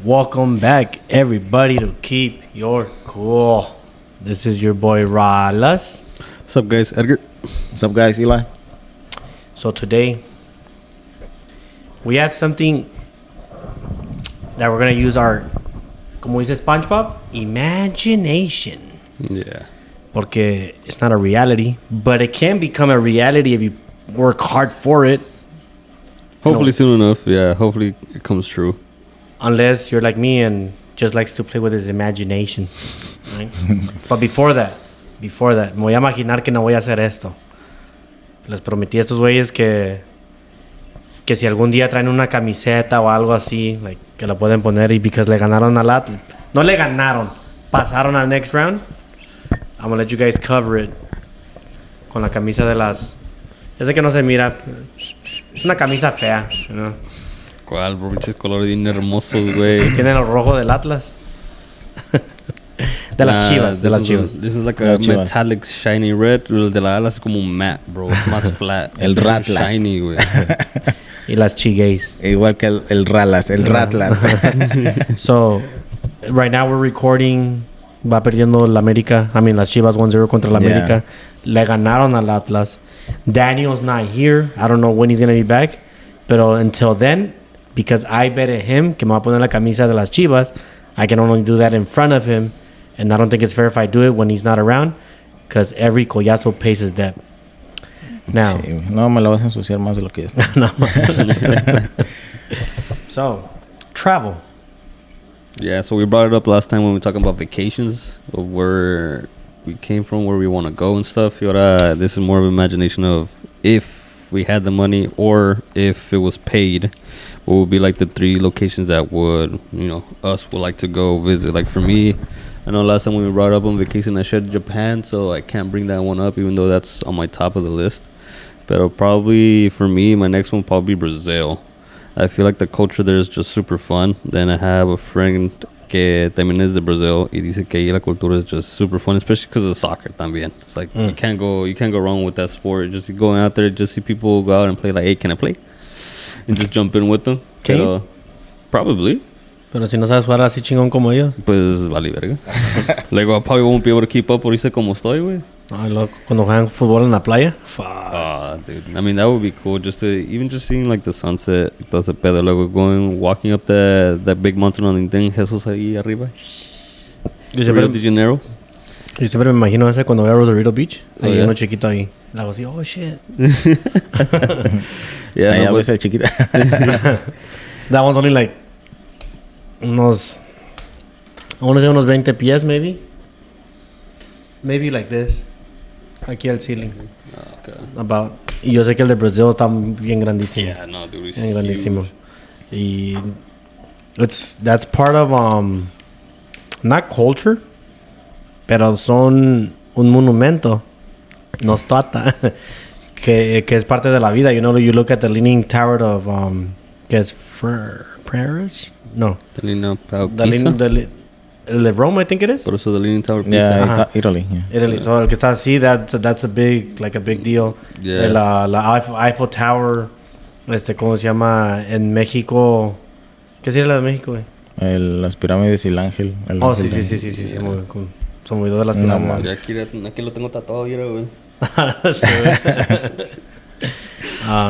Welcome back, everybody, to Keep Your Cool. This is your boy Ralas. What's up, guys? Edgar. What's up, guys? Eli. So today we have something that we're gonna use our, como dice SpongeBob, imagination. Yeah. Porque it's not a reality, but it can become a reality if you work hard for it. Hopefully soon enough. Yeah. Hopefully it comes true. Unless you're like me and just likes to play with his imagination, right? But before that, me voy a imaginar que no voy a hacer esto. Les prometí a estos güeyes que si algún día traen una camiseta o algo así, like, que la pueden poner y because le ganaron al Atlas. No le ganaron, pasaron al next round. I'm gonna let you guys cover it con la camisa de las... Es de que no se mira. Es una camisa fea, you know? ¿Cuál, bro? Pinches colores bien hermosos, güey. Sí, tienen el rojo del Atlas. De las Chivas, de las Chivas. This is like a metallic shiny red. El de la Atlas es como un matte, bro. Más flat. El Ratlas. Shiny, güey. Y las Chigueys. Igual que el Ralas, el Ratlas. So, right now we're recording. Va perdiendo la América. Las Chivas 1-0 contra la América. Le ganaron al Atlas. Daniel's not here. I don't know when he's going to be back. Pero until then, because I betted him que me va a poner la camisa de las Chivas, I can only do that in front of him. And I don't think it's fair if I do it when he's not around. Because every collazo pays his debt. Now. Sí, no, me la vas a ensuciar más de lo que ya está. No. So, travel. Yeah, so we brought it up last time when we were talking about vacations, of where we came from, where we want to go and stuff. Y ahora, this is more of imagination of if we had the money or if it was paid, what would be like the 3 locations that would, us would like to go visit. Like for me, I know last time when we brought up on vacation, I said Japan, so I can't bring that one up, even though that's on my top of the list. But probably for me, my next one will probably be Brazil. I feel like the culture there is just super fun. Then I have a friend que también es de Brazil y dice que ahí la cultura is just super fun, especially because of soccer también. It's like you can't go wrong with that sport. Just going out there, just see people go out and play, like, hey, can I play? And just jump in with them. Pero, probably. Pero si no sabes jugar así chingón como yo. Pues vale verga. Like, I probably won't be able to keep up ahorita como estoy, güey. Ay, loco, cuando juegan fútbol en la playa. Fuck. Dude. That would be cool. Just seeing like the sunset, todo ese pedo, luego walking up that big mountain on the Jesús ahí arriba. Rio de Janeiro. Yo siempre me imagino ese cuando veo a Rosarito Beach. Ahí uno chiquito ahí. Le hago así, oh shit. Yeah, ahí ves el chiquito. That one's only like I want to say unos 20 pies maybe. Maybe like this. Aquí al ceiling. Okay. About. Y yo sé que el de Brasil está bien grandísimo. Yeah, no, dude. Bien grandísimo. Y that's part of not culture, pero son un monumento. Nos trata que es parte de la vida. You look at the Leaning Tower of que es Paris? No. The Leaning El de Rome, I think it is. Por eso the Leaning Tower. Yeah, Italy. Yeah. Italy. So el que está así, that's a big deal. Yeah. La Eiffel Tower, ¿cómo se llama? En México. ¿Qué sería la de México, güey? Las pirámides y el ángel. Sí. Se me olvidó de las pirámides. Aquí lo tengo tatuado, güey.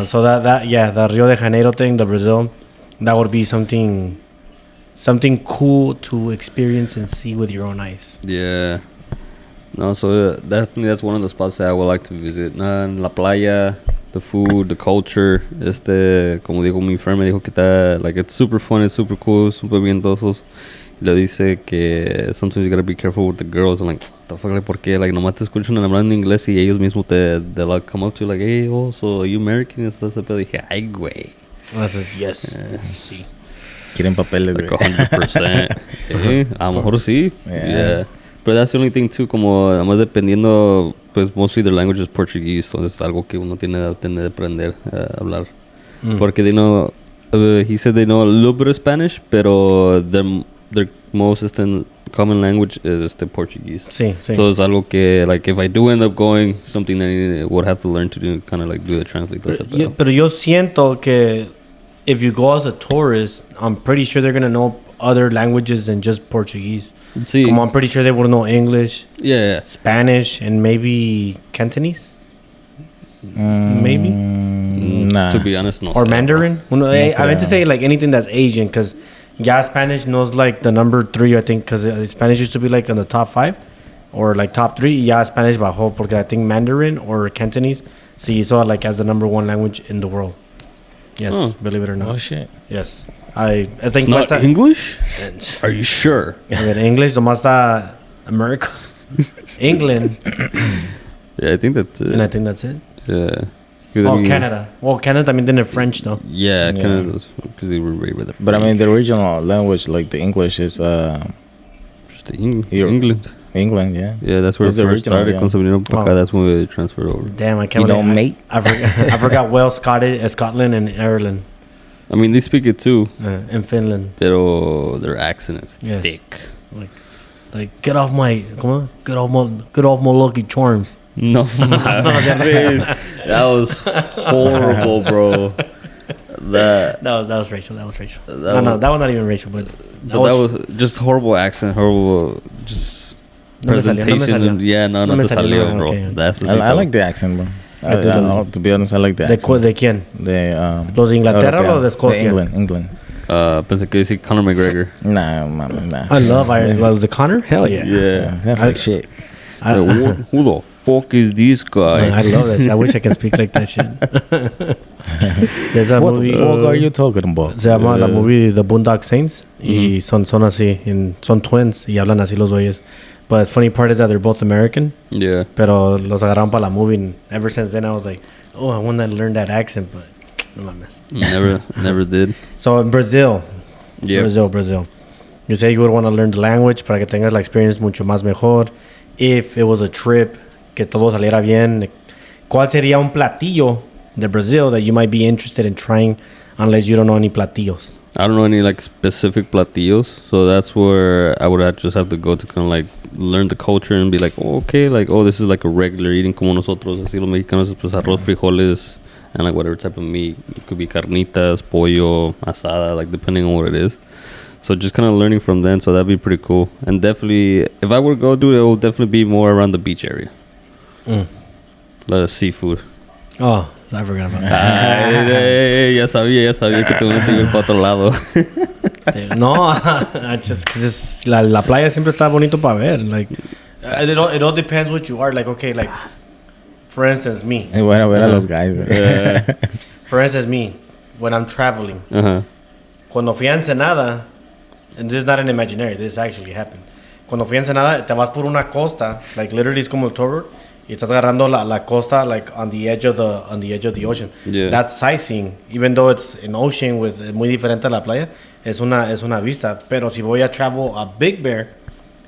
So the Rio de Janeiro thing, the Brazil, that would be something cool to experience and see with your own eyes. Yeah. No, so definitely that's one of the spots that I would like to visit. La playa, the food, the culture. Como dijo mi friend, me dijo que está, like, it's super fun, it's super cool, super vientosos. Y le dice que sometimes you gotta be careful with the girls. I'm like, the fuck, like, ¿por qué? Like, nomás te escuchan hablando en inglés y ellos mismos they'll like, come up to you like, hey, oh, so are you American? Y todo ese pedo. Dije, ay, güey. Yes. Sí. Quieren papeles, like 100%. A lo mejor sí. Yeah. But that's the only thing too, como además dependiendo, pues mostly their language is Portuguese, so es algo que uno tiene de aprender a hablar. Porque he said they know a little bit of Spanish, pero their most common language is Portuguese. Sí. So it's algo que, like, if I do end up going, something that I would have to learn to do, kind of like do the translate. Pero yo siento que if you go as a tourist, I'm pretty sure they're going to know other languages than just Portuguese. See, Como I'm pretty sure they would know English, yeah. Spanish, and maybe Cantonese. Maybe. Nah. To be honest, no. Or sé, Mandarin. Uno, I meant to say like anything that's Asian, because Spanish knows like the number 3, I think, because Spanish used to be like in the top 5 or like top 3. Spanish bajó porque I think Mandarin or Cantonese se hizo like as the number 1 language in the world. Yes, believe it or not. Oh shit. Yes. Esta It's not encuesta. English? Are you sure? A ver, English nomás está America, England, Yeah, I think that's it. and I think that's it. Yeah. Oh, Canada. Well, Canada también tiene French though. Yeah, Yeah. Canada's because they were raised with the But I mean, the original language, like the English, is just Europe. England. England. Yeah. Yeah, that's where it It's the first original, started. yeah. Cuando se vinieron para acá, Oh. that's when we transferred over. Damn, I can't. You know, believe- mate. I forgot Wales, Scotland, and Ireland, I mean, they speak it too, and Finland. pero their accent is Yes. thick. Like get off my lucky charms. No, that was horrible, bro. That That was Rachel. That was not even Rachel, but that was just horrible accent, horrible just No me salió, presentation. no me salió. And, yeah, no, No not me te salió, salió, bro. okay. That's the I like the accent, bro. To be honest, I like the accent. ¿De quién? ¿Los de Inglaterra o los de Escocia? England. Pensé que decía Conor McGregor. Nah, mama, nah. I love Ireland. Was it Connor? Hell yeah. Yeah. That's like shit. I Who the fuck is this guy? I love that shit. I wish I could speak like that shit. There's a What movie. the fuck are you talking about? Se llama la movie The Boondock Saints. Y son así. Son twins. Y hablan así los güeyes. But the funny part is that they're both American. Yeah. Pero los agarraron para la movie. And ever since then, I was like, oh, I want to learn that accent. But no mames. Never did. So in Brazil. Yeah. Brazil. You say you would want to learn the language para que tengas la experience mucho más mejor. If it was a trip, que todo saliera bien. ¿Cuál sería un platillo de Brazil that you might be interested in trying unless you don't know any platillos? I don't know any like specific platillos, so that's where I would just have to go to kind of like learn the culture and be like, oh, okay, like, oh, this is like a regular eating como nosotros, así los mexicanos, pues arroz, frijoles, and like whatever type of meat. It could be carnitas, pollo, asada, like depending on what it is. So just kind of learning from them, so that'd be pretty cool. And definitely, if I were to go do it, it would definitely be more around the beach area. A lot of seafood. Oh, I forgot about that. Ya sabía que tú me ibas para otro lado. No, just because la playa siempre está bonito para ver. Like, it all depends what you are. Like, okay, like, for instance, me. Y bueno, ver a los guys. For instance, me, when I'm traveling. Cuando fui a Ensenada, and this is not an imaginary, this actually happened. Cuando fui a Ensenada, te vas por una costa, like literally es como el tour road, y estás agarrando la costa like on the edge of the ocean. Yeah. That's sightseeing, even though it's an ocean with muy diferente a la playa, es una vista. Pero si voy a travel a Big Bear,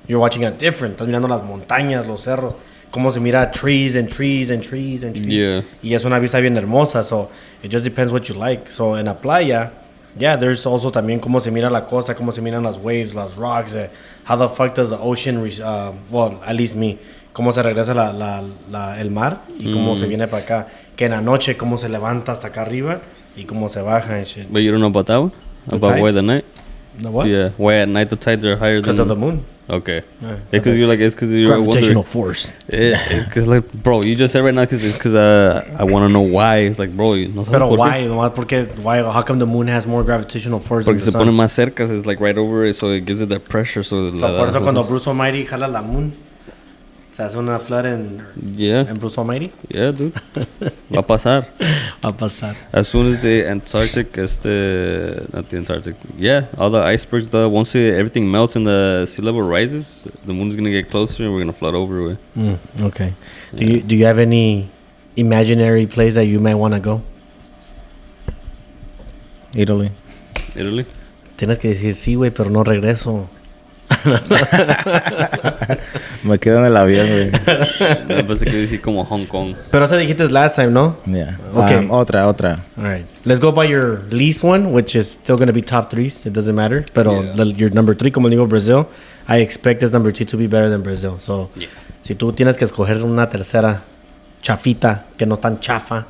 you're watching a different. Estás mirando las montañas, los cerros, cómo se mira trees and trees and trees and trees. Yeah. Y es una vista bien hermosa, so it just depends what you like. So en la playa, yeah, there's also también cómo se mira la costa, cómo se miran las waves, las rocks, how the fuck does the ocean, well, at least me, cómo se regresa el mar y cómo se viene para acá. Que en la noche cómo se levanta hasta acá arriba y cómo se baja and shit. But you don't know about that one? The About why tides? the night? The what? Yeah, why at night the tides are higher Because than... of the moon. Okay. Yeah. Because you're like, it's because you're Gravitational wondering. force. Yeah, it's because like, bro, you just said right now because it's because I want to know why. It's like, bro, no sabes Pero por qué. why? Nomás porque, why? How come the moon has more gravitational force than Porque the se pone sun? más cerca, it's like right over it, so it gives it that pressure. So, So, por eso cuando Bruce Almighty jala la moon, se hace una flood en yeah, Bruce Almighty. yeah, dude, va a pasar. Va a pasar. As soon as the Antarctic, not the Antarctic, yeah, all the icebergs, once everything melts and the sea level rises, the moon's gonna get closer and we're gonna flood over it. Okay. Do you have any imaginary place that you might want to go? Italy. Italy? Tienes que decir sí, güey, pero no regreso. Me quedo en el avión, güey. Me parece que decir como Hong Kong. Pero eso dijiste last time, ¿no? Yeah. Okay. Otra. All right. Let's go by your least one, which is still going to be top threes. It doesn't matter. Pero your number 3, como digo, Brazil, I expect this number 2 to be better than Brazil. So, si tú tienes que escoger una tercera chafita, que no tan chafa.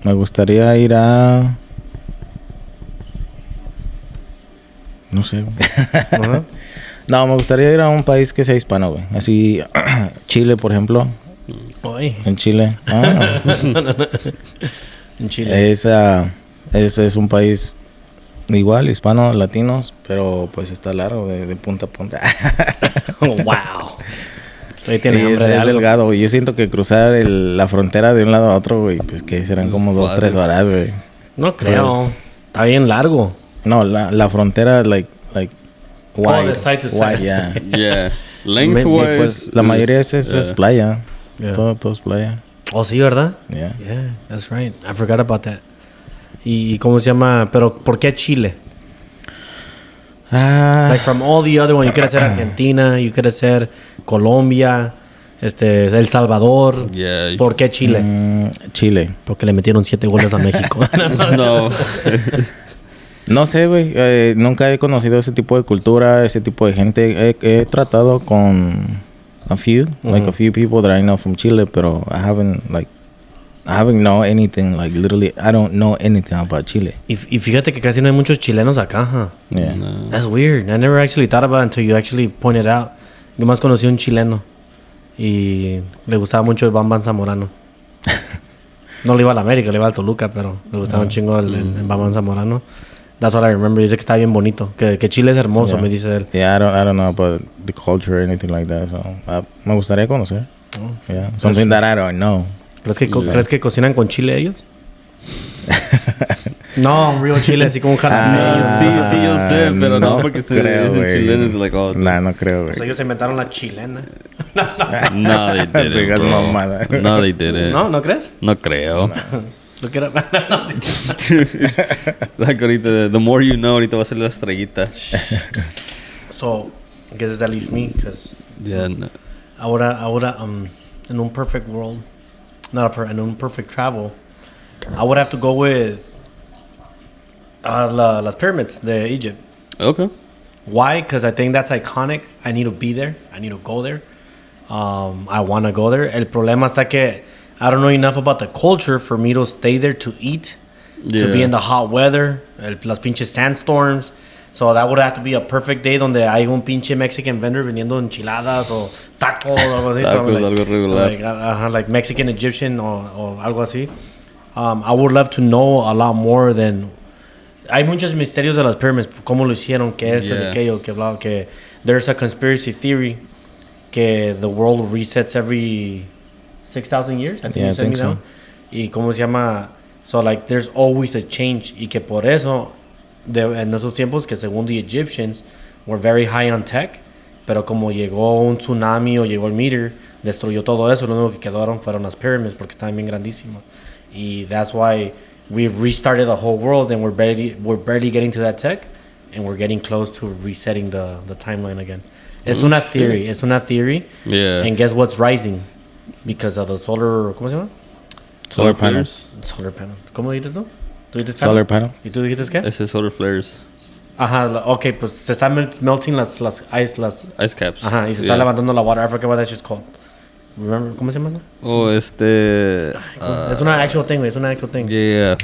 Me gustaría ir a no sé. No, me gustaría ir a un país que sea hispano, güey. Así, Chile, por ejemplo. Oye. En Chile. En Chile. Ese es un país igual, hispano, latinos, pero pues está largo de punta a punta. Wow. Ahí Sí, es delgado, güey. Yo siento que cruzar la frontera de un lado a otro, güey, pues que serán como 2-3 horas, güey. No creo. Pues, está bien largo. No, la frontera, like wide. The side to side. Wide, yeah. Yeah. Lengthwise. Pues la mayoría es playa. Yeah. Todo es playa. Oh, sí, ¿verdad? Yeah. Yeah, that's right. I forgot about that. ¿Y cómo se llama? Pero, ¿por qué Chile? Like from all the other ones, you could have said Argentina, you could have said Colombia, El Salvador. Yeah. ¿Por qué Chile? Chile. Porque le metieron 7 goles a México. No. No sé, güey. Nunca he conocido ese tipo de cultura, ese tipo de gente. He tratado con a few people that I know from Chile, pero I haven't know anything, like literally, I don't know anything about Chile. Y fíjate que casi no hay muchos chilenos acá, huh? Yeah. No. That's weird. I never actually thought about it until you actually pointed out. Yo más conocí un chileno y le gustaba mucho el Bam Zamorano. No le iba a la América, le iba al Toluca, pero le gustaba un chingo el Bam Zamorano. That's what I remember. Dice que está bien bonito, que Chile es hermoso, me dice él. Yeah, I don't know about the culture or anything like that. So, me gustaría conocer. Yeah, something that I don't know. ¿Crees que cocinan con chile ellos? No, un real chile, así como un jalapeño. Sí, yo sé, pero no porque se dicen chilenos, like, oh. No creo, güey. Pues ellos se inventaron la chilena. No, they didn't, bro. No, they didn't. ¿No crees? No creo. Lo que era... Like ahorita, the more you know, ahorita va a ser la estrellita. So, I guess it's at least me, because... Yeah, no. Ahora, in un perfect world... in un perfect travel, I would have to go with las pyramids de Egypt. Okay. Why? Because I think that's iconic. I need to be there. I need to go there. I want to go there. El problema está que I don't know enough about the culture for me to stay there to eat, to be in the hot weather, las pinches sandstorms. So that would have to be a perfect day donde hay un pinche Mexican vendor vendiendo enchiladas o tacos o algo así. Tacos, algo regular. Like Mexican, Egyptian o algo así. I would love to know a lot more than... Hay muchos misterios de las pyramids. Cómo lo hicieron, que esto, que aquello, que bla, que... There's a conspiracy theory que the world resets every 6,000 years. I think you said me so. Y cómo se llama... So like there's always a change. Y que por eso... en esos tiempos que según the Egyptians were very high on tech, pero como llegó un tsunami o llegó el meteor, destruyó todo eso. Lo único que quedaron fueron las pyramids porque estaban bien grandísimas. Y that's why we restarted the whole world and we're barely getting to that tech and we're getting close to resetting the timeline again. It's una theory. Yeah. And guess what's rising? Because of the solar... ¿Cómo se llama? Solar panels. Solar panels. ¿Cómo dijiste tú? Solar panel. ¿Y tú dijiste qué? Ese solar flares. Ajá, ok, pues se están melting las ice caps. Ajá, y se está levantando la water. I forget what that shit's called. Remember, ¿cómo se llama eso? Oh, es una actual thing, it's una actual thing. Yeah.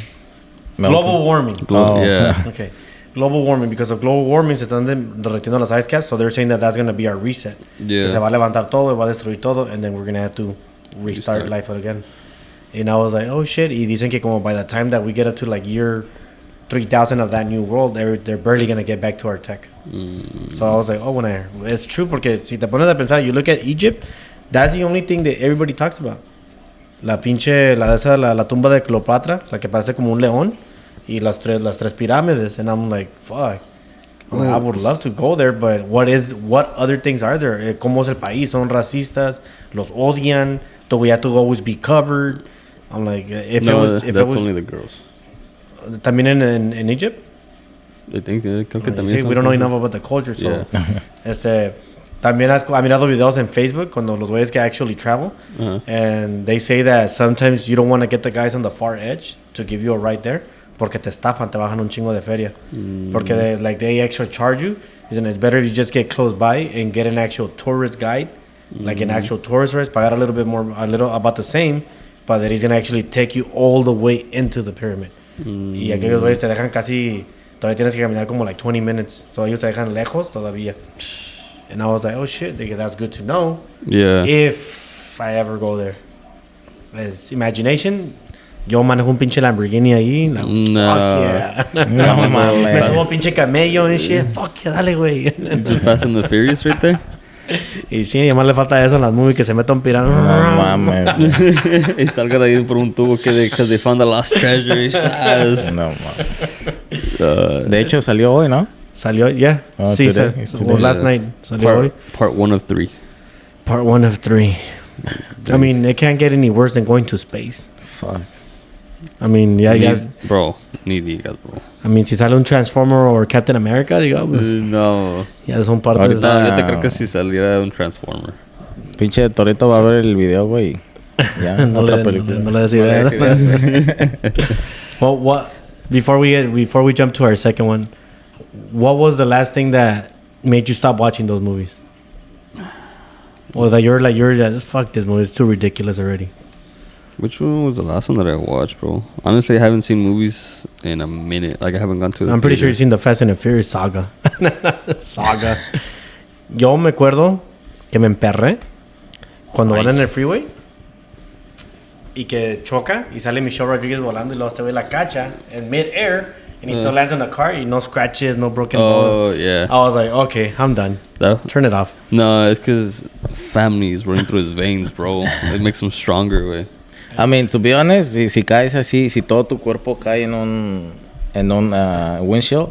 Global warming. Yeah. Okay. Global warming, because of global warming se están derritiendo las ice caps, so they're saying that that's going to be our reset. Yeah. Que se va a levantar todo, va a destruir todo, and then we're going to have to restart life again. And I was like, oh shit. Y dicen que como by the time that we get up to like year 3000 of that new world, they're barely going to get back to our tech. So I was like, oh, it's true, porque si te pones a pensar, you look at Egypt, that's the only thing that everybody talks about. La tumba de Cleopatra, la que parece como un león, y las tres pirámides. And I'm like, fuck. I would love to go there, but what other things are there? ¿Cómo es el país? ¿Son racistas? ¿Los odian? Do we have to always be covered? I'm like, if it was only the girls. También in Egypt? I think, creo que también. Sí, we don't know enough about the culture, so. Yeah. También has mirado videos en Facebook cuando los güeyes que actually travel, and they say that sometimes you don't want to get the guys on the far edge to give you a ride there, porque te estafan, te bajan un chingo de feria. Porque they extra charge you, and it's better if you just get close by and get an actual tourist guide, like an actual tourist rest, pagar a little about the same, but that he's going to actually take you all the way into the pyramid. Y aquellos güeyes te dejan casi todavía tienes que caminar como like 20 minutes. So ellos te dejan lejos todavía. And I was like, oh shit, that's good to know. Yeah. If I ever go there. It's imagination. Yo manejo un pinche Lamborghini ahí. Like, No. fuck yeah. No mames. Me subo pinche camello and shit. Fuck yeah, dale, güey. Just Fast and the Furious right there. Y sí, además le falta eso en las movies, que se meta un pirano. No mames. Y salgan ahí por un tubo que because they found the lost treasure. No mames. De hecho, salió hoy, ¿no? Salió, yeah. Oh, sí, today? well, last night. Salió hoy. Part 1 of 3. Part 1 of 3. I mean, it can't get any worse than going to space. Fuck. I mean, yeah, Bro, ni digas, bro. I mean, si sale un Transformer or Captain America, digamos. No. Ya son partes. Ahorita- Yo te creo que si saliera un Transformer. Pinche Toretto va a ver el video, güey. Ya, no, otra le, película. no le des idea. Well, what before we jump to our second one, what was the last thing that made you stop watching those movies? Or that you're just, fuck this movie, it's too ridiculous already. Which one was the last one that I watched, bro? Honestly, I haven't seen movies in a minute. Like, I haven't gone to the I'm pretty sure theater. you've seen the Fast and the Furious saga. Saga. Yo me acuerdo que me emperré cuando van en el freeway y que choca y sale Michelle Rodriguez volando y luego este güey la cacha en mid-air and he still lands in the car y no scratches, no broken bone. Oh, yeah. I was like, okay, I'm done. That, Turn it off. no, it's because family is running through his veins, bro. It makes him stronger, güey. I mean, to be honest, si caes así, si todo tu cuerpo cae en un windshield,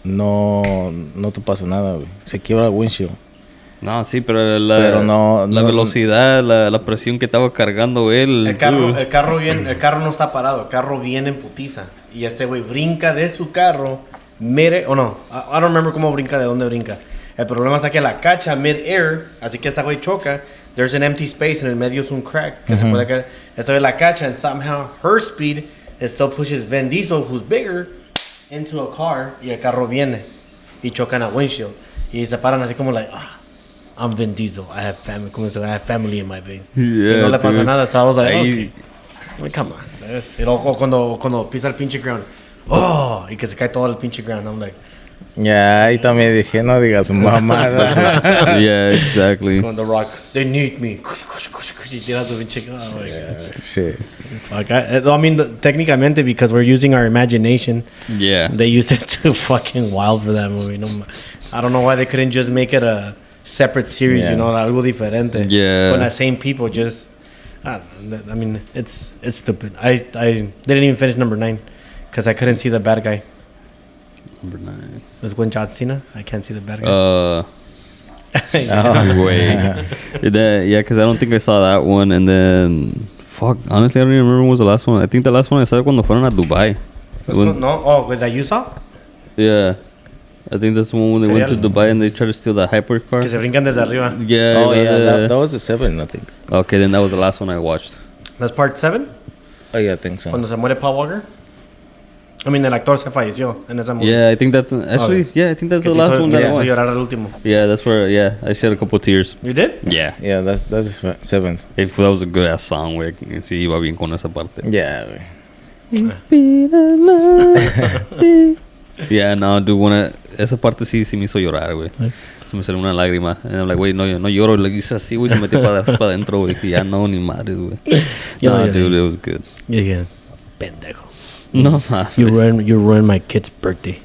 no te pasa nada, güey. Se quiebra el windshield. No, sí, pero Pero no- la no- velocidad, la presión que estaba cargando él. El carro no está parado, el carro viene en putiza y este güey brinca de su carro I don't remember cómo brinca, de dónde brinca. El problema es que la cacha mid-air, así que esta güey choca. There's an empty space, en el medio es un crack que se puede caer. Esta güey la cacha and somehow her speed still pushes Vin Diesel, who's bigger, into a car y el carro viene y chocan a windshield y se paran así como like, I'm Vin Diesel, I have family in my veins. Yeah, y no le pasa dude. nada, so I was like, Ahí- okay. I mean, come on. Y luego cuando pisa el pinche ground, y que se cae todo el pinche ground, I'm like, Ya, ahí también dije, no digas mamada. Yeah, exactly. on the rock, they need me. Y tira su pinche, oh my God. Shit. Fuck, I mean, técnicamente, because we're using our imagination, Yeah. they use it too fucking wild for that movie. No, I don't know why they couldn't just make it a separate series, Yeah. you know, algo diferente. Yeah. Con the same people, just, I don't know, I mean, it's stupid. I didn't even finish number 9 because I couldn't see the bad guy. Number 9. It was when John Cena. I can't see the bad guy. Oh. Wait. Yeah, because I don't think I saw that one. And then, fuck, honestly, I don't even remember when was the last one. I think the last one I saw cuando fueron a Dubai. With that you saw? Yeah. I think that's the one when they went to Dubai and they tried to steal the hypercar. Que se brincan desde arriba. Yeah. Oh, yeah, that was a 7, I think. Okay, then that was the last one I watched. That's part 7? Oh, yeah, I think so. Cuando se muere Paul Walker? I mean, el actor se falleció en esa movie. Yeah, I think that's actually. Okay. Yeah, I think that's Que the te last hizo- one que that te I hizo watched. llorar al último. Yeah, that's where. Yeah, I shed a couple tears. You did? Yeah. Yeah, that's 7th. That was a good ass song, güey. Sí, iba bien con esa parte. Yeah, güey. It's been a long day. Yeah, no, dude, esa parte sí me hizo llorar, güey. Se me salió una lágrima. And I'm like, güey, no lloro. Le hice así, güey, se metió para adentro, güey. Dije, ya no, ni madres, güey. Yo no No, lloré. dude, it was good. Y dije, pendejo. No, mames. You ruined my kid's birthday.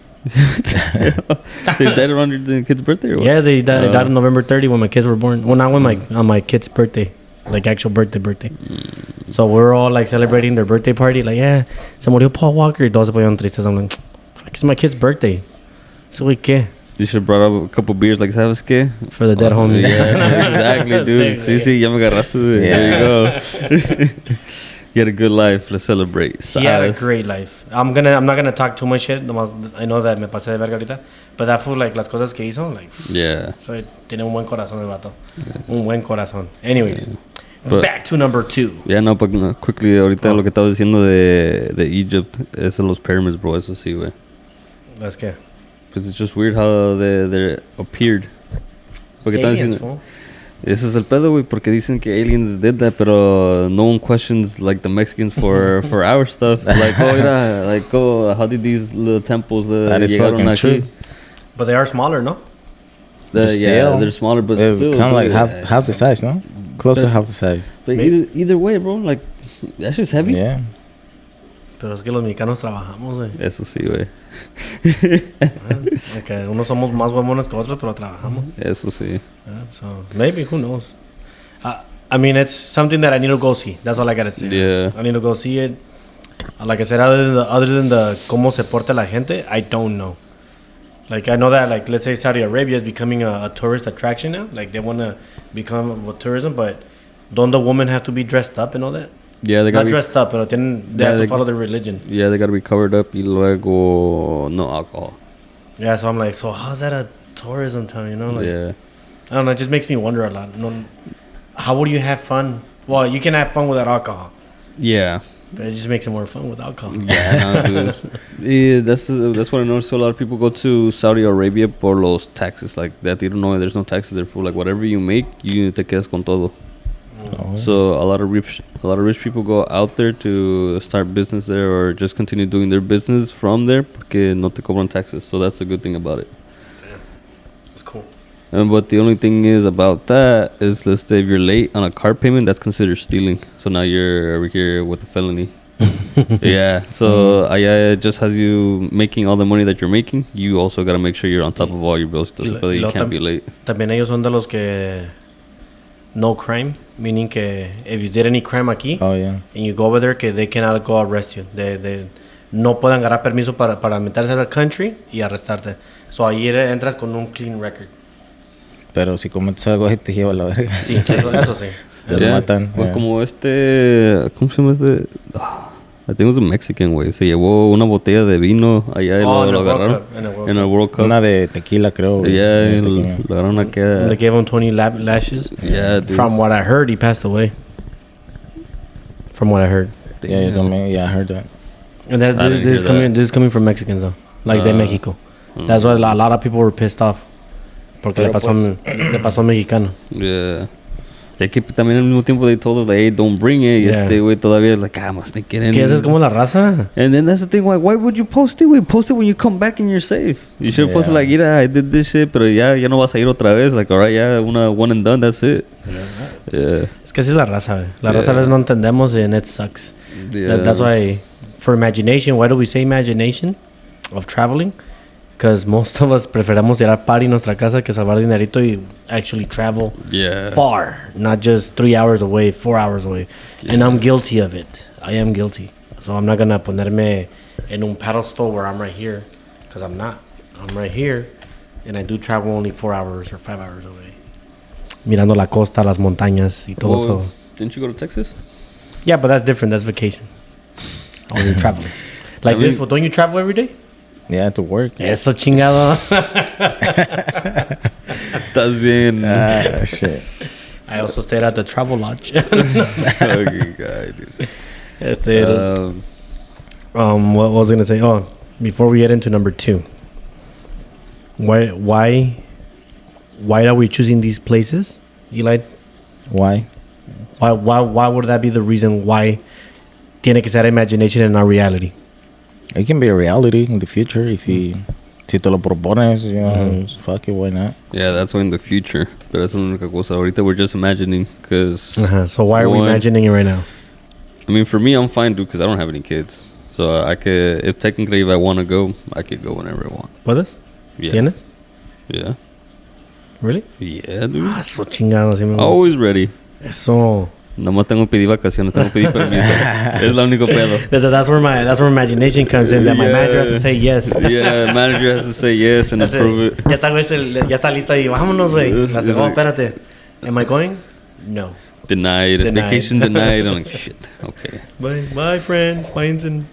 They died around your kid's birthday, or what? Yeah, they died on November 30 when my kids were born. Well, not on my kid's birthday. Like actual birthday. So we're all like celebrating their birthday party. Like, yeah, se murió Paul Walker. Y todos se pusieron tristes. I'm like, fuck, it's my kid's birthday. So, güey, ¿qué? You should have brought up a couple beers, like, ¿sabes qué? For the dead homies. Yeah, exactly, dude. Sí, ya me agarraste. There you go. You had a good life. Let's celebrate. He had a great life. I'm not gonna talk too much shit. I know that me pasé de verga ahorita. But that fool, like, las cosas que hizo, like, Yeah. so, tiene un buen corazón el vato. Un buen corazón. Anyways, But- back to number 2. Yeah, no, but quickly, ahorita lo que estaba diciendo de Egypt, es de los pyramids, bro. Eso sí, güey. That's que. Because it's just weird how they appeared. Porque están Aliens, diciendo... fool. Ese es el pedo, güey, porque dicen que aliens did that, pero no one questions like the Mexicans for our stuff. Like, oh, mira, like, oh, how did these little temples That is llegaron fucking aquí? true. But they are smaller, no? But Yeah, still, they're smaller, but it's still. kind of like dude, half the size, no? Close to half the size. But either way, bro, like, that shit's heavy. Yeah. Pero es que los mexicanos trabajamos, güey. Eso sí, güey. Aunque unos somos más huevones que otros, pero trabajamos. Eso sí. So maybe, who knows? I mean, it's something that I need to go see. That's all I gotta say. Yeah. I need to go see it. Like I said, other than the cómo se porta la gente, I don't know. Like I know that, like let's say Saudi Arabia is becoming a tourist attraction now. Like they want to become tourism, but don't the women have to be dressed up and all that? Yeah, they Not gotta dressed up, but they have to follow their religion. Yeah, they gotta be covered up y luego no alcohol. Yeah, so I'm like, so how's that a tourism town? You know, like Yeah. I don't know. It just makes me wonder a lot. How would you have fun? Well, you can have fun without alcohol. Yeah. But it just makes it more fun with alcohol. Yeah, no, dude. Yeah, that's what I noticed. A lot of people go to Saudi Arabia por los taxes, like that. They don't know there's no taxes there for like whatever you make, you te quedas con todo. Oh. So a lot of rich people go out there to start business there or just continue doing their business from there porque no te cobran taxes. So that's a good thing about it. Damn. That's cool. But the only thing is about that is, let's say if you're late on a car payment, that's considered stealing. So now you're over here with a felony. Yeah. So allá just has you making all the money that you're making. You also got to make sure you're on top of all your bills. So you can't be late. También ellos son de los que no crime, meaning que if you did any crime aquí, Oh, yeah. and you go over there, que they cannot go arrest you. They no pueden agarrar permiso para meterse al country y arrestarte. So ahí entras con un clean record. Pero si cometes algo ahí te lleva a la verga. Sí, eso sí. Los Yeah. matan. Pues Yeah. como ¿cómo se llama este? I think it was a Mexican, güey. Se llevó una botella de vino allá y lo agarraron. En el World Cup. Una de tequila, creo. güey. Yeah, De y tequila. lo agarraron acá. They gave him 20 lashes. Yeah, dude. From what I heard, he passed away. From what I heard. Yeah, yo también. Yeah, I heard that. And I didn't hear that. this is coming from Mexicans though, like de Mexico. That's why a lot of people were pissed off. Porque le pasó a un mexicano. Yeah. Es que también al mismo tiempo they told us like, hey, don't bring it. Y Yeah. este güey todavía like, más te quieren. Que esa es como la raza. And then that's the thing, like, why would you post it? Güey, post it when you come back and you're safe. You should have posted Yeah. like, mira, I did this shit, pero ya no vas a ir otra vez. Like, alright, ya one and done, that's it. Yeah. Es que esa es la raza, güey. La raza a veces no entendemos and it sucks. Yeah. That's why, for imagination, why do we say imagination of traveling? Because most of us preferamos ir a party en nuestra casa que salvar dinerito y actually travel Yeah. far, not just 3 hours away, 4 hours away. And I'm guilty of it. I am guilty. So I'm not gonna ponerme en un pedestal where I'm right here, because I'm not. I'm right here, and I do travel only 4 hours or 5 hours away. Mirando la costa, las montañas y todo Oh, eso. didn't you go to Texas? Yeah, but that's different. That's vacation. I wasn't traveling. Like I mean- this, but don't you travel every day? Yeah, to work. Eso chingado. Estás bien. Shit. I also stayed at the travel lodge. Okay, God, dude. What was I gonna say? Oh, before we get into number 2, why are we choosing these places, Eli? Why? Why would that be the reason why tiene que ser imagination and not reality? It can be a reality in the future if you... Si te lo propones, you know, fuck it, why not? Yeah, that's why in the future. Pero es la única cosa. Ahorita we're just imagining because... So why are we imagining it right now? I mean, for me, I'm fine, dude, because I don't have any kids. So I could... If technically if I want to go, I could go whenever I want. ¿Puedes? Yeah. ¿Tienes? Yeah. Really? Yeah, dude. Eso chingado. Sí me gusta. Always ready. Eso. Nomás tengo que pedir vacaciones, tengo que pedir permiso. Es la único pedo. That's where imagination comes in. That my manager has to say yes. Yeah, manager has to say yes and That's approve it. it. Ya está, güey, ya está lista y vámonos, güey. La Sí, sí. oh, espérate. Am I going? No. Denied. Denied. Vacation denied. I'm like, shit. Okay. Bye, friends. Váyanse.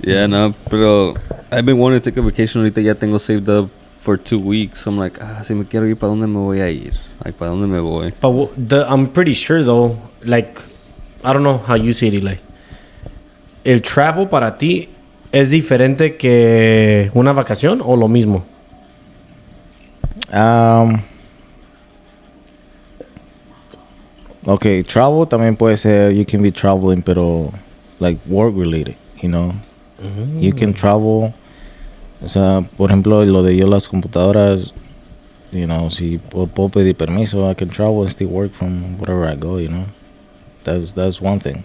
Yeah, no, pero I've been wanting to take a vacation. Ahorita ya tengo saved up for 2 weeks. I'm like, si me quiero ir, ¿para dónde me voy a ir? Like, ¿para dónde me voy? But I'm pretty sure, though, like, I don't know how you see it, Eli. ¿El travel para ti es diferente que una vacación o lo mismo? Okay, travel también puede ser, you can be traveling, pero like work related, you know. You can travel, o sea, por ejemplo, lo de yo las computadoras, you know, si puedo pedir permiso, I can travel and still work from wherever I go, you know. That's one thing.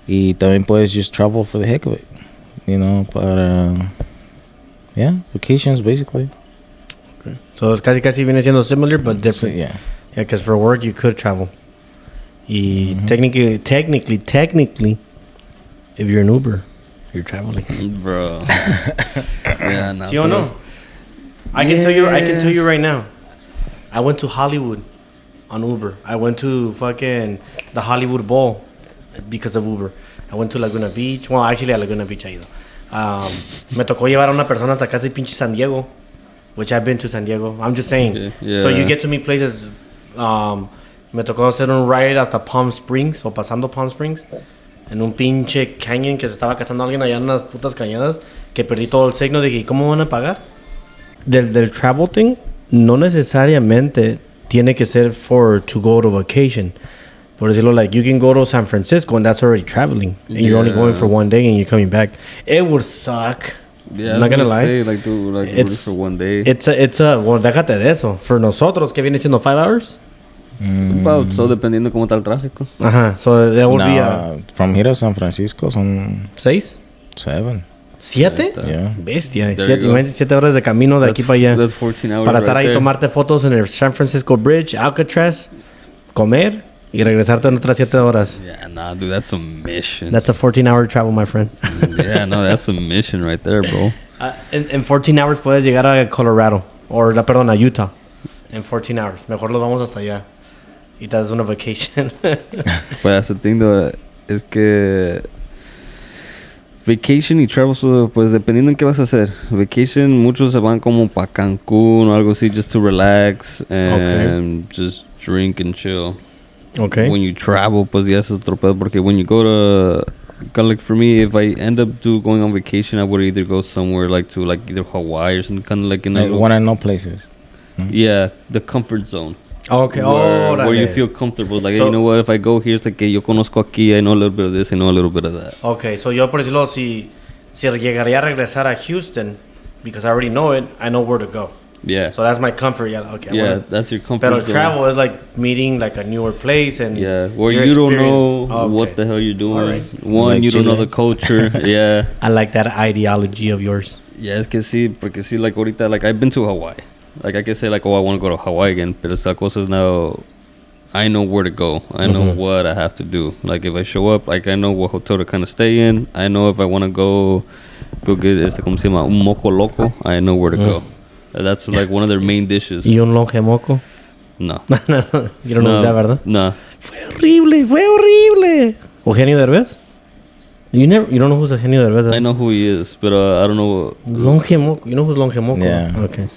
Y también puedes just travel for the heck of it, you know, para, yeah, vacations basically. Okay. So it's casi viene siendo similar but different. So, yeah. Yeah, because for work you could travel. Y technically, if you're an Uber, you're traveling. Bro. Yeah, no. ¿Sí o no? I can tell you right now. I went to Hollywood on Uber. I went to fucking the Hollywood Bowl because of Uber. I went to Laguna Beach. Well, actually a Laguna Beach I ido. Me tocó llevar a una persona hasta casi pinche San Diego, which I've been to San Diego. I'm just saying. Okay, yeah. So you get to meet places. Me tocó hacer un ride hasta Palm Springs o pasando Palm Springs en un pinche canyon que se estaba cazando alguien allá en unas putas cañadas que perdí todo el signo. Dije, ¿cómo van a pagar? Del travel thing, no necesariamente tiene que ser to go to vacation. Por decirlo, like, you can go to San Francisco and that's already traveling. And you're only going for one day and you're coming back. It would suck. Yeah, I'm not gonna lie. Say, like, do like It's- for one day. It's a well, déjate de eso. For nosotros, que viene siendo 5 hours? About, so dependiendo cómo está el tráfico. Ajá, so that would be a From here to San Francisco son 6? 7. 7? Yeah. Bestia. There you go. 7 horas de camino de aquí para allá. That's 14 hours Para estar right ahí, there. tomarte fotos en el San Francisco Bridge, Alcatraz, comer y regresarte en otras 7 horas. Yeah, nah, dude, that's a mission. That's a 14-hour travel, my friend. Yeah, no, that's a mission right there, bro. En 14 hours puedes llegar a Colorado. Perdón, a Utah. En 14 hours. Mejor lo vamos hasta allá. Y te das una vacation. But that's the thing, though, es que vacation y travel, so, pues dependiendo en qué vas a hacer. Vacation, muchos se van como para Cancún o algo así, just to relax and just drink and chill. Okay. When you travel, pues ya es otro pedo, porque when you go to, kind of like for me, if I end up going on vacation, I would either go somewhere like to like either Hawaii or something, kind of like in a When I know places. yeah, the comfort zone. Okay. Where you feel comfortable. Like, So- you know what, if I go here, it's like, que yo conozco aquí, I know a little bit of this, I know a little bit of that. Okay, so yo por decirlo, si llegaría a regresar a Houston, because I already know it, I know where to go. Yeah. So that's my comfort. Yeah, okay. Yeah, that's your comfort Pero zone. travel is like meeting like a newer place and Yeah, where your you don't experience. know Okay. what the hell you're doing. Alright. One, Like you don't know Chile. the culture. Yeah. I like that ideology of yours. Yeah, es que sí, porque sí, like ahorita, like I've been to Hawaii. Like I can say like, oh, I want to go to Hawaii again, pero esta cosa es now, I know where to go. I know what I have to do. Like if I show up, like I know what hotel to kind of stay in. I know if I want to go get ¿cómo se llama? Un moco loco. I know where to go. That's like one of their main dishes. ¿Y un longe moco? No. No. You don't know that, ¿verdad? No. Fue horrible. Eugenio Derbez? You don't know who's Eugenio Derbez? I know who he is, but I don't know. Longe moco. You know who's longe moco? Yeah. Okay.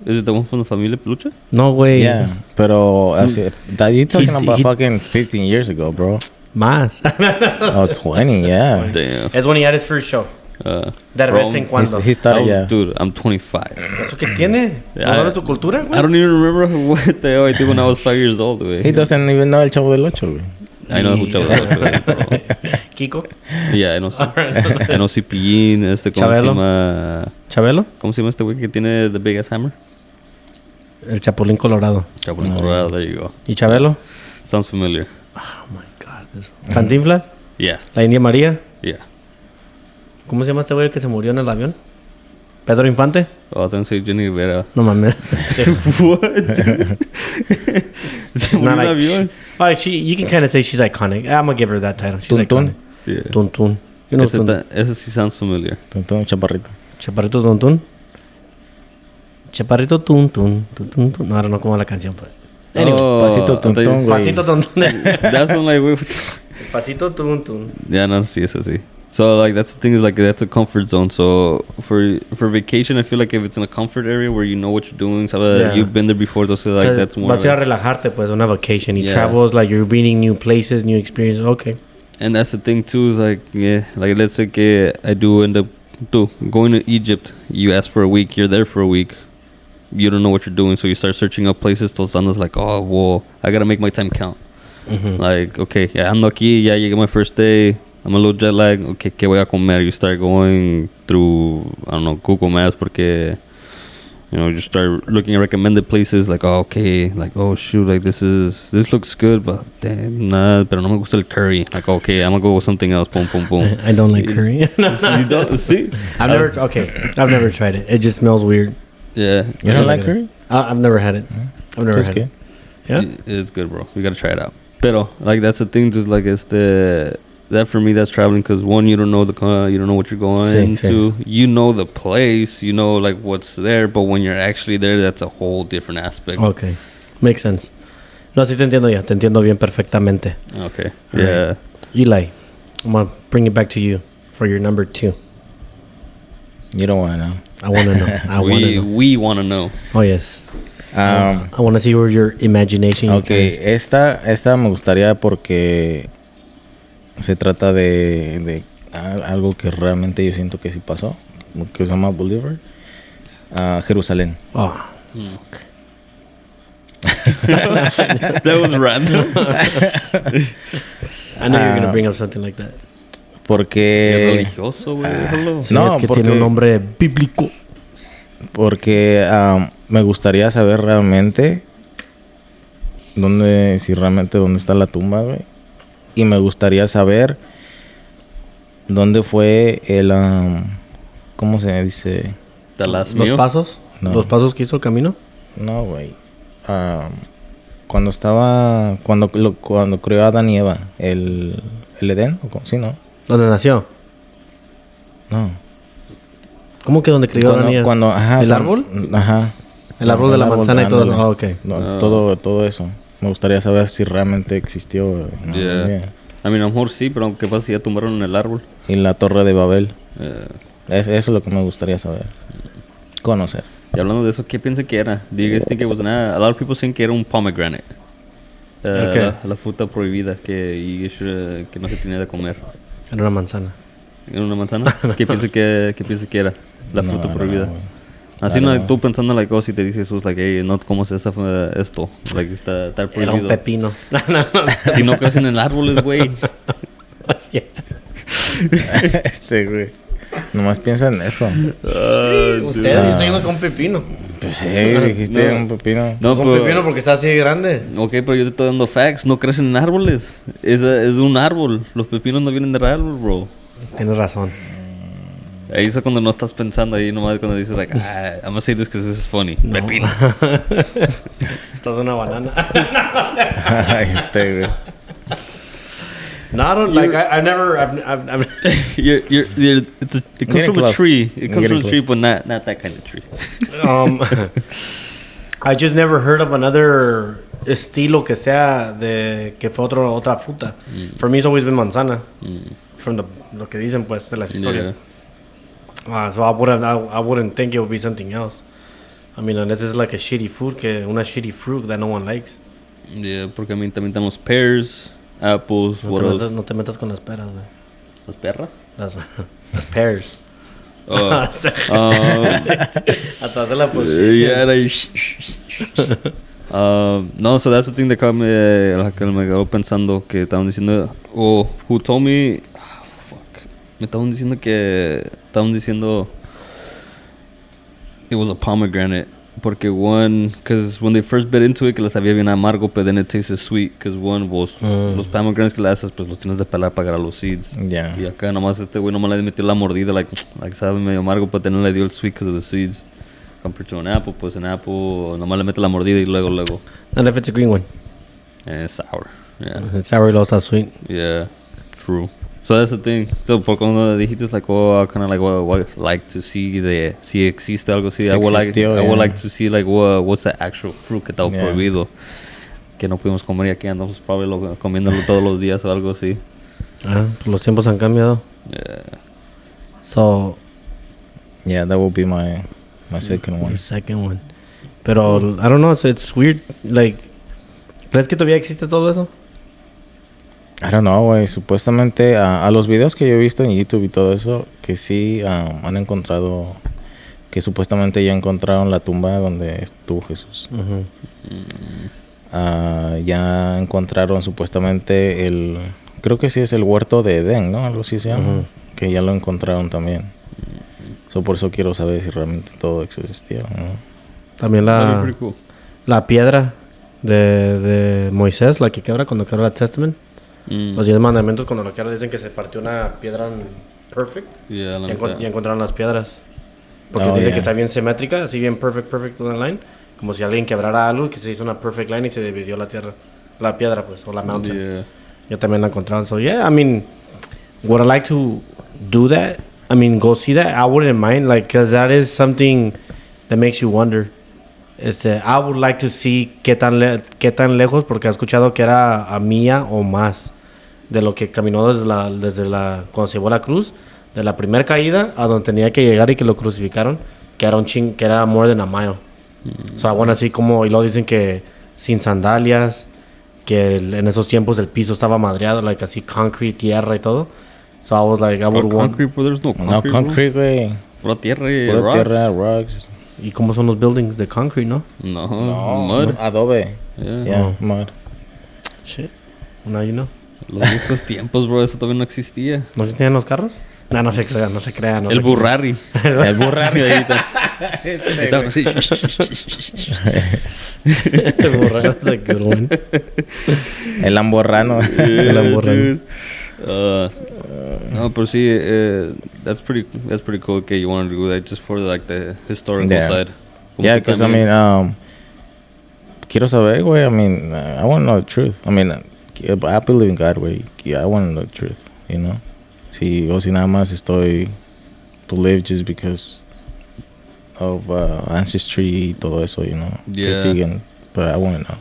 Is it the one from the Familia Peluche? No way. Yeah. Pero that you talking about he- fucking 15 years ago, bro. Más. Oh, 20, yeah. Damn. Es when he had his first show. Derbez en cuando. He started, yeah. Dude, I'm 25. ¿Eso qué tiene? ¿No Yeah, sabes tu cultura, güey? I don't even remember what the hell I did when I was 5 years old, güey. He doesn't even know El Chavo del Ocho, güey. I know who Chavo del Ocho is, bro. Kiko. Yeah, I know. I know Cipillín, ¿cómo se Chabelo. llama? ¿Chabelo? ¿Cómo se llama este güey que tiene the big ass hammer? El Chapulín Colorado. Chapulín Colorado, there you go. ¿Y Chabelo? Sounds familiar. Oh my God. ¿Cantinflas? Yeah, ¿La India María? yeah. ¿Cómo se llama este güey que se murió en el avión? ¿Pedro Infante? Oh, I don't say Jenny Rivera. No mames. What, dude? Se murió en like- avión. Alright, you can kind of say she's iconic. I'm gonna give her that title. She's Tuntún. iconic. Yeah. Tuntún. You know Tuntún. Ese sí sounds familiar. Tuntún, chaparrito. Chaparrito Tuntún. Chaparrito Tuntún. Tuntún. No, ahora no como la canción. Pero. Anyway. Pasito I thought you- Tuntún, güey. Pasito Tuntún. That's one like, wait, Pasito Tuntún. yeah, no, sí, es así. So like that's the thing is like that's a comfort zone. So for vacation, I feel like if it's in a comfort area where you know what you're doing, so Yeah. you've been there before, so like that's more. Vas a ir a Like, relajarte, pues, una vacation. Y Yeah. travels, like, you're meeting new places, new experiences. Okay. and that's the thing too is like yeah, like let's say que I do end up going to Egypt. You ask for a week, you're there for a week. You don't know what you're doing, so you start searching up places. Those andas like, oh, well, I gotta make my time count. Like, okay, ya ando aquí, ya llegué my first day. I'm a little jet lag. Okay, ¿qué voy a comer? You start going through, I don't know, Google Maps porque, you know, you start looking at recommended places. Like, oh, okay, like, oh shoot, like this looks good, but damn, nah, pero no me gusta el curry. Like, okay, I'm gonna go with something else. Boom, boom, boom. I don't like curry. You don't see? I've never tried it. It just smells weird. Yeah. You don't like curry? I've never had it. I've never had good. it. Yeah, It's good, bro. You gotta try it out. Pero like that's the thing, just like it's that for me that's traveling because one, you don't know you don't know what you're going to. You know the place, you know like what's there, but when you're actually there, that's a whole different aspect. Okay, makes sense. No, sí te entiendo ya. Te entiendo bien perfectamente. Okay. All Yeah. Right. Eli, I'm gonna bring it back to you for your number 2. You don't want to know. I want to know. We want to know. Oh yes. Um, I want to see where your imagination. Okay, esta me gustaría porque se trata de algo que realmente yo siento que sí pasó, que se llama Bolívar, Jerusalén. Oh. That was random. I know you're gonna bring up something like that. Porque religioso, güey. Hello. Sí, no, es que porque tiene un nombre bíblico. Porque me gustaría saber realmente dónde está la tumba, güey. Y me gustaría saber dónde fue el ¿cómo se dice? ¿Los pasos? No. ¿Los pasos que hizo el camino? No, güey. Cuando creó Adán y Eva, el Edén, ¿o cómo? Sí, ¿no? ¿Dónde nació? No. ¿Cómo que donde crió Adán y Eva? ¿El árbol? Ajá. El árbol de la manzana y todo. ándale. Oh, okay. No, todo eso. Me gustaría saber si realmente existió. No, Yeah. I mean, a lo mejor sí, pero ¿qué pasa si ya tumbaron el árbol? Y la Torre de Babel. Eso es lo que me gustaría saber. Conocer. Y hablando de eso, ¿qué piensan que era? Do you guys think it was a lot of people think que era un pomegranate. Okay. La fruta prohibida que no se tenía de comer. Era una manzana. ¿Era una manzana? ¿Qué piensa que era? La fruta prohibida. No. Así no, tú pensando, like, oh, si te dice Jesús, like, hey, no comas esto. Like, está prohibido. Era un pepino. Si no crecen en árboles, güey. Güey. Nomás piensa en eso. Ustedes, yo estoy yendo con pepino. Pues sí, dijiste un pepino. No, Es un pepino porque está así de grande. Ok, pero yo te estoy dando facts. No crecen en árboles. Es un árbol. Los pepinos no vienen del árbol, bro. Tienes razón. Ahí es cuando no estás pensando. Ahí nomás cuando dices, like, I'm gonna say this because this is funny. No. Pepino. Estás una banana. Güey. No, I don't like. I've never. It comes from a tree. It comes from a tree, but not that kind of tree. I just never heard of another estilo que sea de que fue otra fruta. For me, it's always been manzana. From lo que dicen pues de las historias. So I wouldn't think it would be something else. I mean, unless it's like a shitty fruit, una shitty fruit that no one likes. Yeah, porque a mí también están los pears, apples, No te metas con las peras, güey. ¿Las perras? Las pears. Hasta hacer la posición. No, so that's the thing that me quedó pensando que estaban diciendo, who told me, me estaban diciendo it was a pomegranate. Porque because when they first bit into it, que la sabía bien amargo, but then it tasted sweet. Because los pomegranates que le haces, pues los tienes de pelar para agarrar los seeds. Yeah. Y acá nomás güey nomás le metió la mordida, like sabe medio amargo, pero then le dio el sweet because of the seeds. Compared to an apple, pues an apple, nomás le mete la mordida y luego. And if it's a green one. And it's sour. Yeah. It's sour, it also sweet. Yeah. True. So that's the thing. So por cuando dijiste like, I kind of like to see si existe algo así. I would like to see like what's the actual fruit que está prohibido. Que no pudimos comer y aquí andamos probably comiéndolo todos los días o algo así. Los tiempos han cambiado. Yeah. So. Yeah, that will be my second one. Your second one. Pero I don't know. So it's weird. Like, ¿crees que todavía existe todo eso? I don't know, güey. Supuestamente a los videos que yo he visto en YouTube y todo eso, que sí han encontrado, que supuestamente ya encontraron la tumba donde estuvo Jesús. ya encontraron supuestamente creo que sí es el huerto de Edén, ¿no? Algo así se llama. Que ya lo encontraron también. Por eso quiero saber si realmente todo existía, ¿no? También la piedra de Moisés, la que quebra cuando quebra el Testament. Los 10 mandamientos, cuando lo quebra, dicen que se partió una piedra perfect. Y encontraron las piedras. Porque dice que está bien simétrica, así bien perfect on the line. Como si alguien quebrara algo, que se hizo una perfect line y se dividió la piedra, pues, o la mountain. Ya también la encontraron. So, yeah, I mean, would I like to do that? I mean, go see that. I wouldn't mind, like, because that is something that makes you wonder. I would like to see qué tan lejos, porque he escuchado que era a milla o más de lo que caminó cuando se llevó la cruz, de la primera caída a donde tenía que llegar y que lo crucificaron, que era more than a mile. So I want to see cómo, y luego dicen que sin sandalias, que en esos tiempos el piso estaba madreado, like así concrete, tierra y todo. So I was like, I would want... Concrete, bro, there's no concrete. No concrete, güey. Pura tierra y Pura rocks. tierra, rocks. ¿Y cómo son los buildings? De concrete, ¿no? No, mud. Adobe. Yeah, mud. Shit. Now you know. Los viejos tiempos, bro, eso todavía no existía. ¿No existían los carros? No se crea. El burrari. El burrari. Ahí está. El burrari es a good one. El lamborrano. El lamborrano. No, pero sí, that's pretty cool. Okay, you want to do that just for like the historical side. Yeah, because I mean, quiero saber, güey. I mean, I want to know the truth. I mean, I believe in God, güey. I want to know the truth, you know. Si nada más estoy to live just because of ancestry y todo eso, you know. Yeah. Que siguen, but I want to know.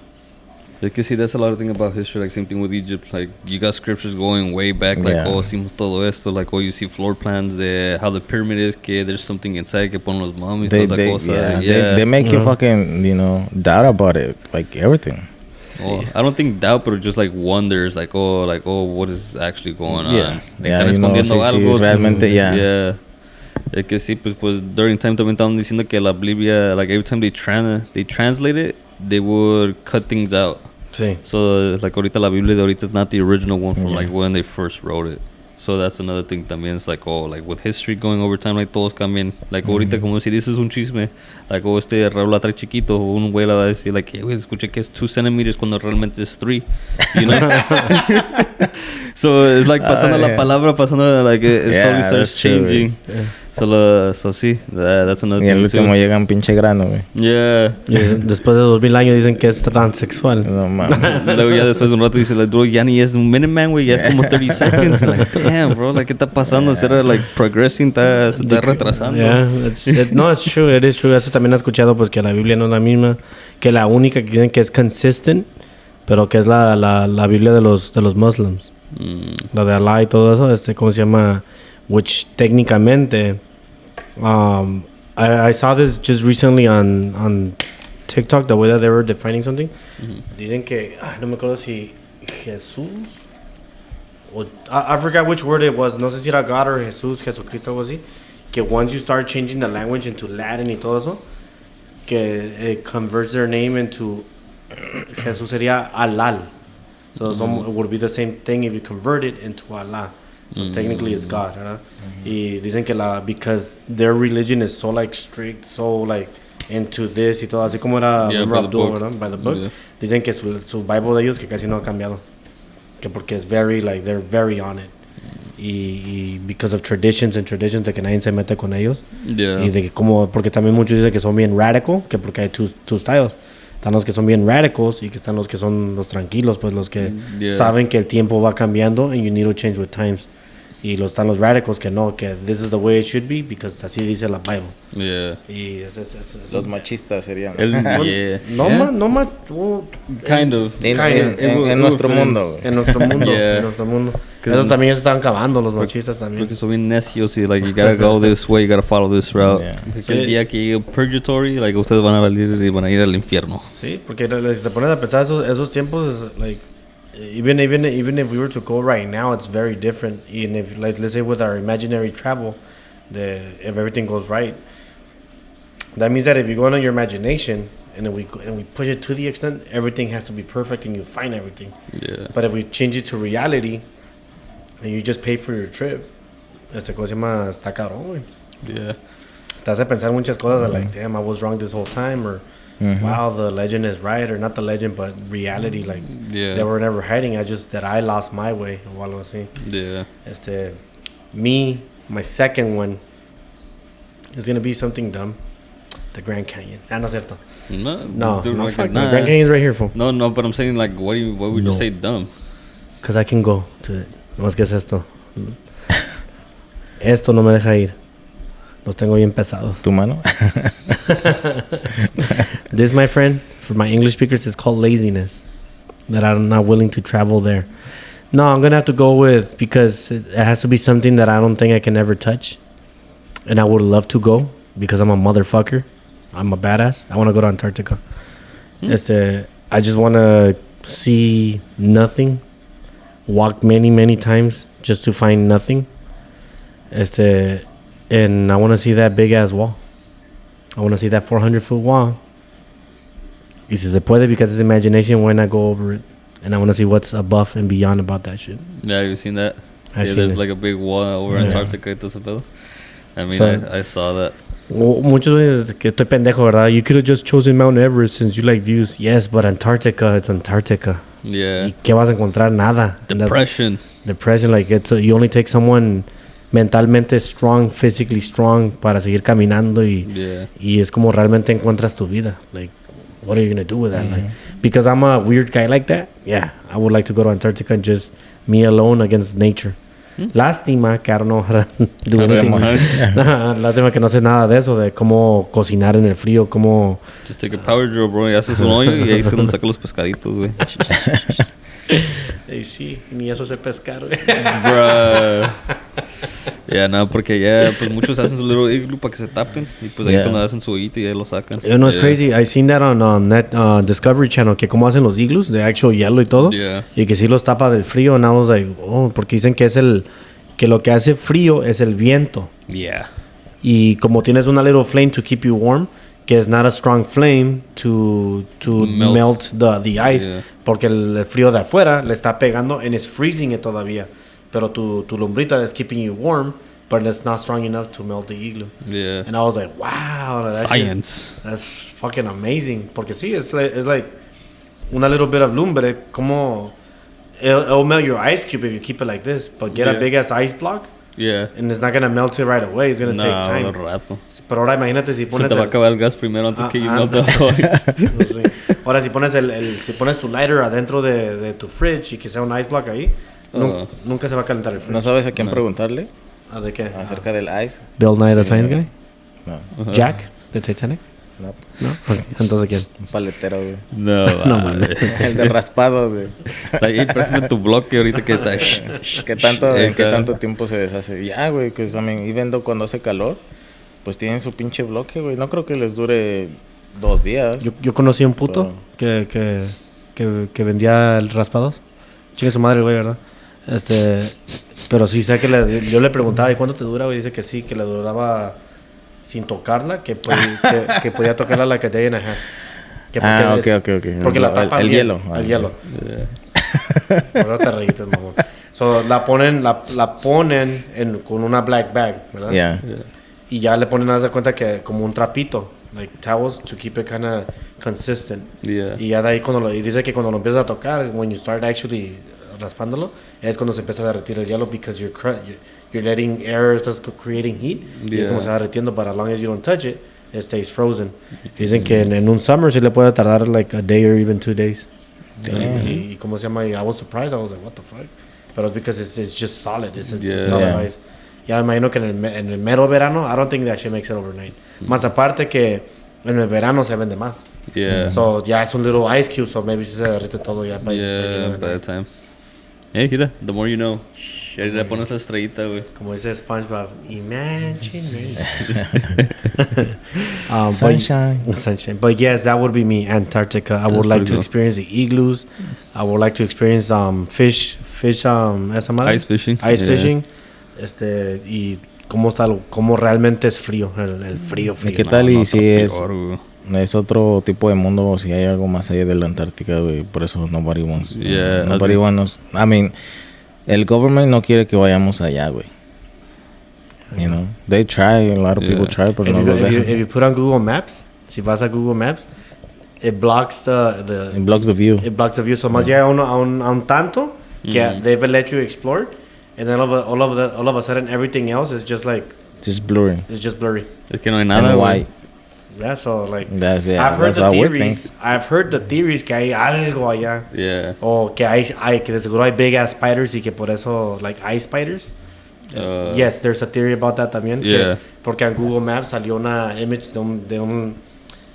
Like, you see, that's a lot of thing about history. Like, same thing with Egypt. Like, you got scriptures going way back. Like, hicimos todo esto. Like, you see floor plans de how the pyramid is. Que there's something inside que ponen los mummies. They make you fucking, you know, doubt about it. Like, everything. Oh, I don't think doubt, but just like wonders. Like, what is actually going on? Yeah. Like, están escondiendo algo. Realmente, Yeah. Es que sí, pues, during time también estaban diciendo que la Biblia, like, every time they translate it, they would cut things out. Sí. So, like, ahorita la Biblia de ahorita is not the original one from, like, when they first wrote it. So, that's another thing también. It's like, like, with history going over time, like, todos cambian. Like, ahorita, como si dices un chisme, like, este Raúl la trae chiquito, un güey la va a decir, like, güey, escuché que es 2 centimeters cuando realmente es 3. You know? So, it's like, pasando la palabra, like, it slowly starts changing. So sí, that's another thing. Y el último llega un pinche grano, güey. Yeah. Y después de 2000 años dicen que es transexual. No mames. Luego ya después de un rato dice, like, bro, ya ni es un Minuteman, güey, ya es como 30 seconds. Like, damn, bro, like, ¿qué está pasando? Instead of, like, progressing, se está retrasando. Yeah, no, it's true, it is true. Eso también he escuchado, pues, que la Biblia no es la misma. Que la única que dicen que es consistent, pero que es la Biblia de los Muslims. La de Allah y todo eso, ¿cómo se llama? Which técnicamente, I saw this just recently on TikTok, the way that they were defining something. Dicen que, no me acuerdo si Jesús, o I forgot which word it was, no sé si era God or Jesucristo, algo así, que once you start changing the language into Latin y todo eso, que it converts their name into, Jesús sería Alal. So it would be the same thing if you convert it into Allah. So technically it's God, ¿verdad? Y dicen que because their religion is so like strict, so like into this y todo, así como era Abdul, ¿verdad? By the book. Yeah. Dicen que su Bible de ellos que casi no ha cambiado. Que porque es very, like, they're very on it. Y because of traditions de que nadie se mete con ellos. Yeah. Y de que porque también muchos dicen que son bien radical, que porque hay two styles. Están los que son bien radicals y que están los que son los tranquilos, pues los que saben que el tiempo va cambiando and you need to change with times. Y están los radicals que no, que this is the way it should be because así dice la Bible. Yeah. Y los machistas serían. Kind of. En nuestro mundo. En nuestro mundo. En nuestro mundo. Esos también se están acabando, los machistas también. Porque son bien necios y, like, you gotta go this way, you gotta follow this route. Porque el día que llegue purgatory, like, ustedes van a salir y van a ir al infierno. Sí, porque si te pones a pensar esos tiempos, like, even if we were to go right now, it's very different. And if, like, let's say with our imaginary travel, if everything goes right, that means that if you go on your imagination, And if we push it to the extent, everything has to be perfect and you find everything. Yeah. But if we change it to reality and you just pay for your trip, cosa se llama, está cabrón, güey. Yeah. Te hace pensar muchas cosas like, damn, I was wrong this whole time, or wow, the legend is right, or not the legend, but reality, like, they were never hiding. That I lost my way, o algo así. Yeah. My second one is gonna be something dumb. The Grand Canyon. No es cierto. No, fuck. The Grand Canyon's right here, fool. No, but I'm saying, like, why would you say dumb? Because I can go to it. No es que es esto. Esto no me deja ir. Los tengo bien pesados. ¿Tu mano? This, my friend, for my English speakers, is called laziness. That I'm not willing to travel there. No, I'm going to have to go with, because it has to be something that I don't think I can ever touch. And I would love to go, because I'm a motherfucker. I'm a badass. I want to go to Antarctica. I just want to see nothing. Walk many, many times just to find nothing. And I want to see that big ass wall. I want to see that 400-foot wall. Y si se puede, because it's imagination, why not go over it? And I want to see what's above and beyond about that shit. Yeah, you've seen that? There's like a big wall over Antarctica y todo ese pedo. I mean, I saw that. Muchos dicen que estoy pendejo, ¿verdad? You could have just chosen Mount Everest since you like views. Yes, but Antarctica, it's Antarctica. Yeah. ¿Y qué vas a encontrar? Nada. Depression, like, you only take someone mentalmente strong, physically strong para seguir caminando y es como realmente encuentras tu vida. Like, what are you going to do with that? Like, because I'm a weird guy like that, yeah, I would like to go to Antarctica and just me alone against nature. Lástima que I don't know how to do anything. Lástima que no sé nada de eso, de cómo cocinar en el frío, cómo... Just take a power drill, bro, y haces un hoyo y ahí se nos sacan los pescaditos, güey. Y sí, ni eso sé pescar, güey. Bruh. Yeah, no, porque pues muchos hacen su little igloo para que se tapen y pues ahí cuando hacen su hoyito y ahí lo sacan. You know, it's crazy. I seen that on Discovery Channel, que cómo hacen los igloos, de actual hielo y todo. Yeah. Y que sí los tapa del frío. And I was like, porque dicen que que lo que hace frío es el viento. Yeah. Y como tienes una little flame to keep you warm, que es not a strong flame to melt the ice, porque el frío de afuera le está pegando and it's freezing it todavía. Pero tu lumbrita is keeping you warm, but it's not strong enough to melt the igloo. Yeah. And I was like, wow. Science. That's fucking amazing. Porque sí, it's like una little bit of lumbre, como it'll melt your ice cube if you keep it like this, but get a big ass ice block. Yeah. And it's not gonna melt it right away. It's gonna take time. Rato. Pero ahora imagínate si pones... Se te va a acabar el gas primero antes que you melt the ice. Ahora si pones tu lighter adentro de tu fridge y que sea un ice block ahí, nunca se va a calentar el fridge. ¿No sabes a quién preguntarle? ¿De qué? Acerca del ice. Bill Nye, the Science Guy? No. Jack, the Titanic? No. Okay. Entonces, ¿quién? Un paletero, güey. No, El de raspados, güey. Ahí préstame tu bloque ahorita que está... ¿Qué tanto tiempo se deshace? Ya, güey, que y vendo cuando hace calor, pues tienen su pinche bloque, güey. No creo que les dure 2 días. Yo conocí un puto que vendía el raspados. Chingue su madre el güey, ¿verdad? Pero sí sé que yo le preguntaba, ¿y cuánto te dura, güey? Dice que sí, que le duraba sin tocarla, que podía tocarla like a day and a half. Ok. Porque la tapan el bien, hielo. El hielo. Por eso te reíste, mamón. So, la ponen con una black bag, ¿verdad? Yeah. Y ya le ponen a dar cuenta que como un trapito, like towels, to keep it kind of consistent. Yeah. Y ya de ahí y dice que cuando lo empiezas a tocar, when you start actually raspándolo, es cuando se empieza a derretir el hielo, because you're letting air, estás creating heat, y es como se va derritiendo, but as long as you don't touch it, it stays frozen. Dicen que en un summer sí le puede tardar like a day or even 2 days. Y ¿cómo se llama? I was surprised. I was like, what the fuck? But it's because it's just solid. It's solid ice. Ya me imagino que en el mero verano, I don't think that shit makes it overnight. Más aparte que en el verano se vende más. Yeah. So ya es un little ice cube, so maybe se derrite todo ya. By the time. Mira, the more you know. Ya le pones la estrellita, güey. Como dice SpongeBob, imagination. Sunshine. But yes, that would be me, Antarctica. I would like to experience the igloos. I would like to experience fish, esa madre? Ice fishing. Fishing. Y cómo realmente es frío, el frío. ¿Qué tal y si es Es otro tipo de mundo. Si hay algo más allá de la Antártica, güey. Por eso nobody wants. Yeah, Nobody wants. I mean, el government no quiere que vayamos allá, güey. You know, they try. A lot of people try, pero no los dejan. If you put on Google Maps, si vas a Google Maps, it blocks the It blocks the view. It blocks the view. So más llega uno a un tanto que they've let you explore, and then all of a sudden everything else is just like Just blurry. it's just blurry. Es que no hay nada, And güey. white. Yeah, so like I've heard the theories. I've heard the theories que hay algo allá. Yeah. O que hay que de seguro hay big ass spiders y que por eso like ice spiders. Yes, there's a theory about that también. Yeah. Porque en Google Maps salió una image de un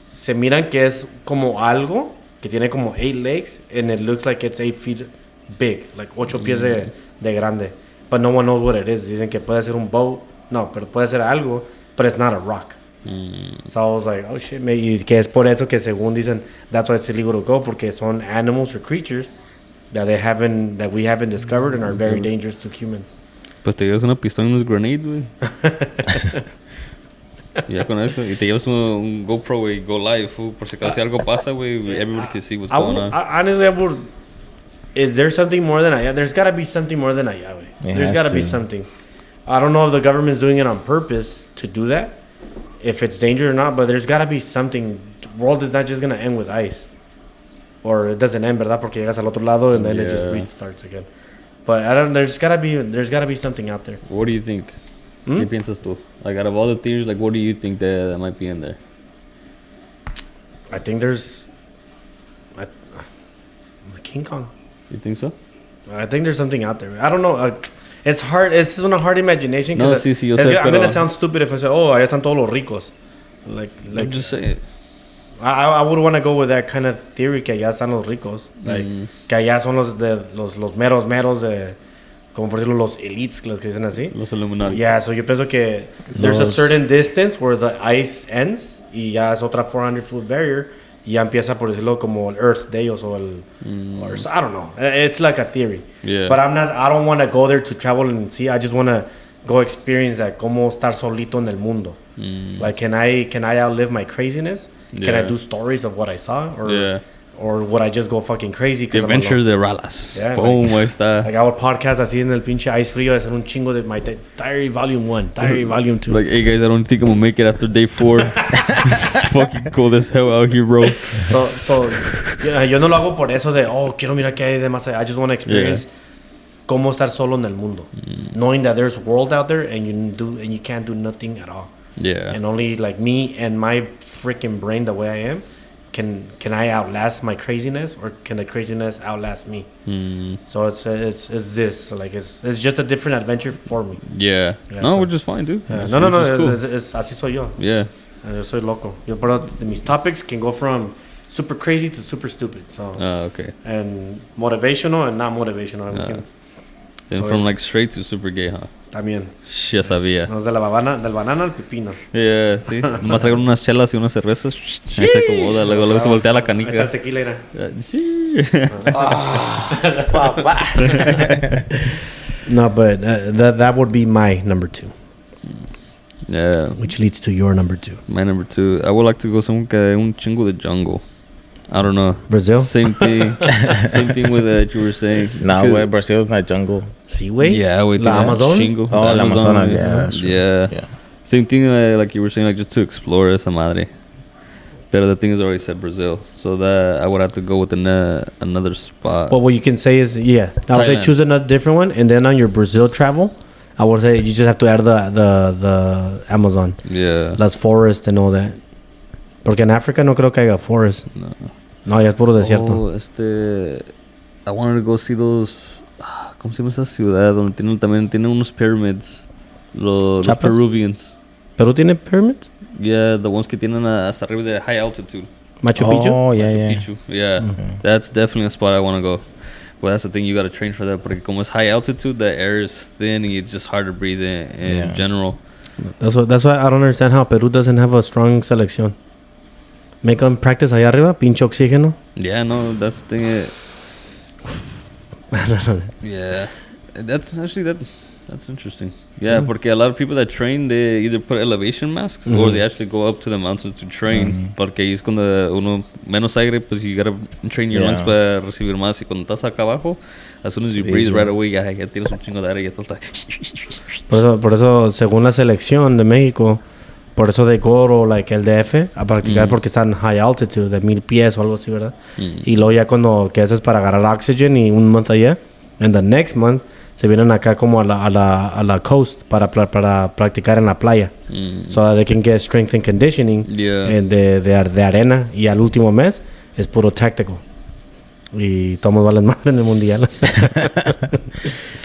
se miran que es como algo que tiene como 8 legs and it looks like it's 8 feet big, like 8 pies de grande. But no one knows what it is. Dicen que puede ser un boat. No, pero puede ser algo, but it's not a rock. So I was like, oh shit, maybe que es por eso que según dicen that's why it's illegal to go porque son animals or creatures that we haven't discovered and are very dangerous to humans. Pues te llevas una pistola y unos grenades, güey. Y ya con eso. Y te llevas un GoPro, güey, go live, fool. Por si acaso si algo pasa, güey, everybody can see what's going on. Honestly, I would. Is there something more than allá? There's gotta be something more than allá, güey. There's gotta be something. I don't know if the government's doing it on purpose to do that, if it's dangerous or not, but there's gotta be something. The world is not just gonna end with ice. Or it doesn't end, ¿verdad? Porque llegas al otro lado and then it just restarts again. But I don't. There's gotta be something out there. What do you think? ¿Qué piensas tú? Like, out of all the theories, like, what do you think that might be in there? I think there's King Kong. You think so? I think there's something out there. I don't know. It's hard. It's on a hard imagination. No, sí, yo sé, I'm gonna sound stupid if I say, "Oh, allá están todos los ricos." Like I'm just saying. I would want to go with that kind of theory que allá están los ricos, like que allá son los meros de, como por decirlo, los elites, los que dicen así. Los Illuminati. Yeah, so yo pienso que there's a certain distance where the ice ends y ya es otra 400-foot barrier y ya empieza por decirlo como el Earth de ellos o el or, I don't know. It's like a theory. Yeah. But I don't want to go there to travel and see. I just want to go experience that como estar solito en el mundo. Like can I outlive my craziness? Can I do stories of what I saw or would I just go fucking crazy? The Adventures de Ralas. Yeah, Boom, ahí está. Like I would podcast así en el pinche ice frío de hacer un chingo de my Diary Volume 1, Diary Volume 2. Like, hey guys, I don't think I'm gonna make it after day 4. Fucking cold as hell out here, bro. So yeah, yo no lo hago por eso de, quiero mirar qué hay de más allá. I just want to experience cómo estar solo en el mundo. Knowing that there's a world out there and you can't do nothing at all. Yeah. And only like me and my freaking brain the way I am can I outlast my craziness or can the craziness outlast me? So it's this. So like it's just a different adventure for me. Yeah. No, so, we're just fine, dude. No. Cool. Es así soy yo. Yeah. Yo soy loco. Pero mis topics can go from super crazy to super stupid. So. Okay. And motivational and not motivational. And from like straight to super gay, huh? También. Ya sabía. No, del banana al pepino. Yeah, sí. Nomás traigo unas chelas y unas cervezas. Ahí se acomoda. Luego se voltea la canica. Ahí está el tequila, era. No, but that would be my number 2. Yeah. Which leads to your number 2. My number 2. I would like to go somewhere un chingo de jungle. I don't know. Brazil? Same thing. Same thing with that you were saying. Nah, güey, Brazil's not jungle. Sí, güey. Yeah, güey. La Amazon? Chingo. Oh, la Amazonas, yeah. That's true. Yeah. Same thing like you were saying, like just to explore esa madre. But the thing is, I already said Brazil. So that I would have to go with another spot. Well, what you can say is, I would say choose another different one. And then on your Brazil travel, I would say you just have to add the Amazon. Yeah. Las forests and all that. Porque en África no creo que haya forest. No, ya es puro desierto. I wanted to go see those. ¿Cómo se llama esa ciudad? Donde también tienen unos pyramids. Los Peruvians. ¿Perú tiene pyramids? Yeah, the ones que tienen hasta arriba de high altitude. Machu Picchu? Oh, yeah, Machu Picchu. Yeah. Mm-hmm. That's definitely a spot I want to go. Well, that's the thing. You got to train for that. Porque como es high altitude, the air is thin and it's just hard to breathe in general. That's why I don't understand how Peru doesn't have a strong selección. Make them practice allá arriba, pinche oxígeno. Yeah, no, that's the thing. Yeah, that's actually that. That's interesting. Yeah, porque a lot of people that train, they either put elevation masks or they actually go up to the mountains to train. Porque ahí es cuando uno menos aire, pues you gotta train your lungs para recibir más. Y cuando estás acá abajo, as soon as you breathe right away, ya tienes un chingo de aire y ya estás. Por eso, según la selección de México, por eso de Goro, like el DF, a practicar porque están high altitude, de 1000 pies o algo así, ¿verdad? Y luego ya cuando que haces para agarrar oxygen y un month allá, and the next month se vienen acá como a la coast para practicar en la playa. So that they can get strength and conditioning de arena. Y al último mes es puro tactical. Y todos valen más en el mundial.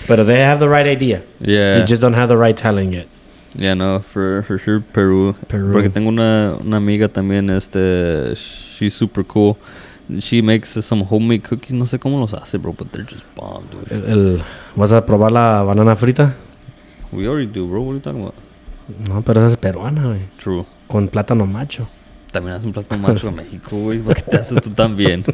But they have the right idea. Yeah. They just don't have the right talent yet. Yeah, no, for sure Peru. Porque tengo una amiga también, she's super cool. She makes some homemade cookies. No sé cómo los hace, bro, but they're just bomb, dude. ¿Vas a probar la banana frita? We already do, bro. What are you talking about? No, pero esa es peruana, güey. True. Con plátano macho. También hacen plátano macho en México, güey. ¿Por qué te haces tú también?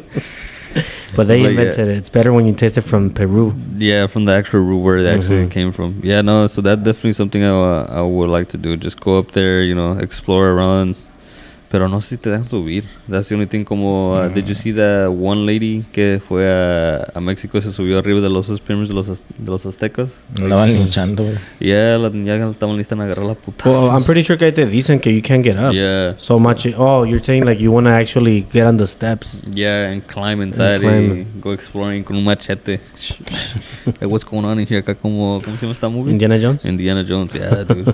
But they invented it. It's better when you taste it from Peru. Yeah, from the actual root where it actually came from. Yeah, no, so that's definitely something I would like to do. Just go up there, explore around. Pero no sé si te dejan subir. That's the only thing. Como, did you see that one lady que fue a México y se subió arriba de los pyramids de los aztecas? Andaban linchando, güey. Yeah, ya estaban listas en agarrar la puta. Well, I'm pretty sure que te dicen que you can't get up. Yeah. So much. Oh, you're saying like you want to actually get on the steps. Yeah, and climb inside y go exploring con un machete. Like, what's going on in here? Acá ¿cómo se llama esta movie? Indiana Jones? Indiana Jones, yeah, dude.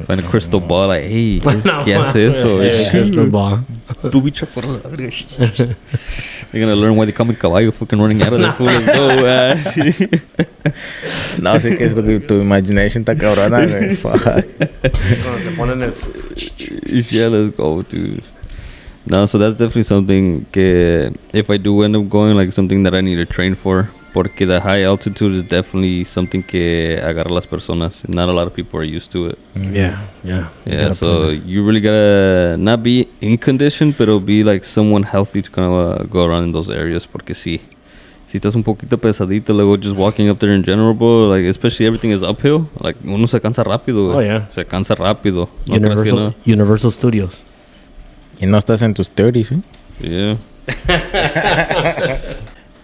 Find a crystal ball, like, hey, ¿qué hace eso? Crystal ball. Tu bicha por la verga. They're gonna learn why they call me caballo, fucking running out of there. Let's go, No, sí que es lo que tu imagination está cabrona, güey. Fuck. Cuando se ponen el... Yeah, let's go, dude. No, so that's definitely something que if I do end up going, like something that I need to train for. Porque the high altitude is definitely something que agarra las personas. Not a lot of people are used to it. Yeah, so you really gotta not be in condition, pero be like someone healthy to kind of go around in those areas. Porque si estás un poquito pesadito, luego just walking up there in general, bro, like especially everything is uphill, like uno se cansa rápido. Oh, yeah. Se cansa rápido. No Universal Studios. Y no estás en tus 30s, ¿eh? Yeah.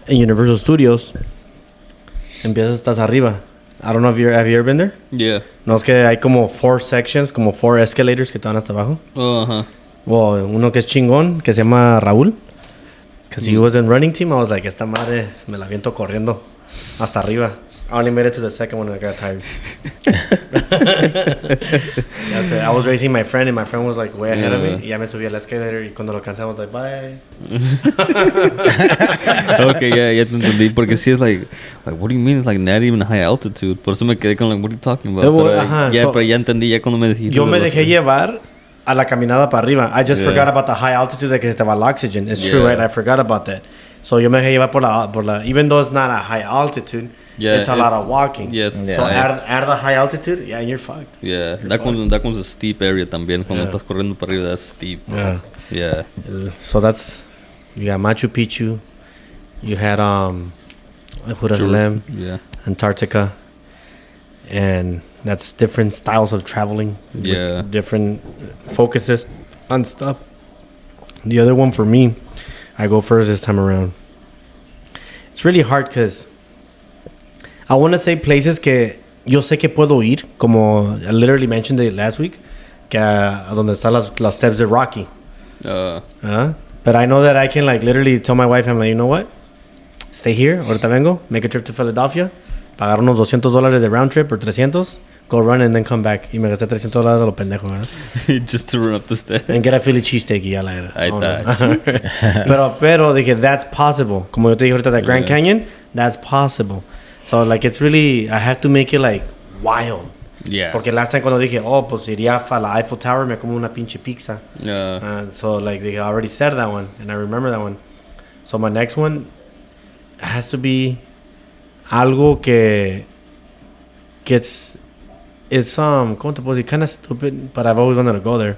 En Universal Studios, estás arriba. I don't know if have you ever been there? Yeah. No, es que hay como 4 sections, como 4 escalators que están hasta abajo. Well, uno que es chingón, que se llama Raúl. Because he was in running team, I was like, esta madre me la viento corriendo hasta arriba. I only made it to the second one and I got tired. I was racing my friend and my friend was like way ahead of me. Y ya me subí al escalator y cuando lo cansé, I was like, bye. Okay, ya te entendí. Porque sí es like, what do you mean? It's like not even high altitude. Por eso me quedé con like, what are you talking about? Pero ya entendí ya cuando me dijiste. Yo me dejé llevar a la caminada para arriba. I just forgot about the high altitude de que estaba el oxygen. It's true, right? I forgot about that. So yo me dejé llevar por la even though it's not a high altitude, it's a lot of walking. So add the high altitude, and you're fucked. Yeah, that one's a steep area también. Cuando estás corriendo para arriba, that's steep. Yeah. So that's, you got Machu Picchu, you had Jerusalem, Antarctica, and that's different styles of traveling. With different focuses on stuff. The other one for me, I go first this time around. It's really hard because I want to say places que yo sé que puedo ir, como I literally mentioned it last week, que a donde están las steps de Rocky. But I know that I can like literally tell my wife, I'm like, you know what? Stay here, ahorita vengo, make a trip to Philadelphia, pagar unos $200 de round trip or 300, go run and then come back. Y me gasté $300 a lo pendejo, ¿verdad? Just to run up the steps. And get a Philly cheesesteak y ya la era. Ahí está. No. pero dije, that's possible. Como yo te dije ahorita de Grand Canyon, that's possible. So like it's really, I have to make it like wild. Yeah. Porque last time cuando dije, pues iría a la Eiffel Tower, me como una pinche pizza. So like I already said that one, and I remember that one. So my next one has to be algo que it's ¿cómo te puedo decir? Kind of stupid, but I've always wanted to go there.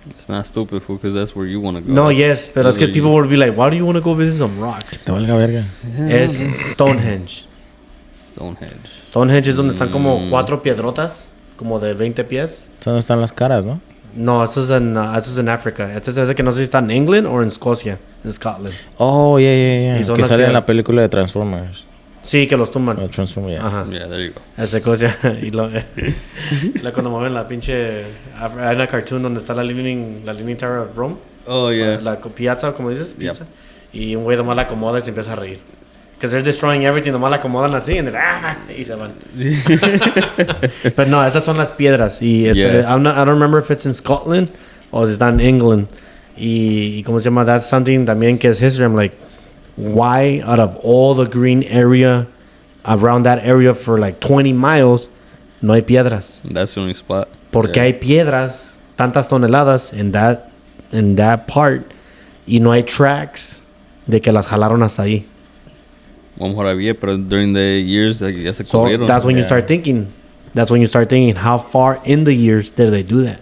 It's not stupid, fool, because that's where you want to go. No, yes, pero es que people would be like, why do you want to go visit some rocks? Te valga verga. Es Stonehenge. Stonehenge es donde están como 4 piedrotas, como de 20 pies. Es donde están las caras, ¿no? No, eso es en África. Este es ese que no sé si está en England o en Escocia, en Scotland. Oh, yeah. Y son Que las sale que- en la película de Transformers. Sí, que los tumban. Transformers, yeah. Ajá. Yeah, there you go. Esa cosa. Y cuando mueven la pinche... Hay una cartoon donde está la Leaning Tower of Rome. Oh, yeah. La piazza, como dices, pizza. Y un güey nomás la acomoda y se empieza a reír. Because they're destroying everything, nomás la acomodan así y se van. Pero no, estas son las piedras. Y I don't remember if it's in Scotland o si está en England. Y ¿cómo se llama? That's something también que es history. I'm like, why out of all the green area around that area for like 20 miles no hay piedras? That's the only spot. Porque hay piedras, tantas toneladas in that part y no hay tracks de que las jalaron hasta ahí. Mejor había, pero during the years ya se So cubrieron. that's when you start thinking. That's when you start thinking, how far in the years did they do that?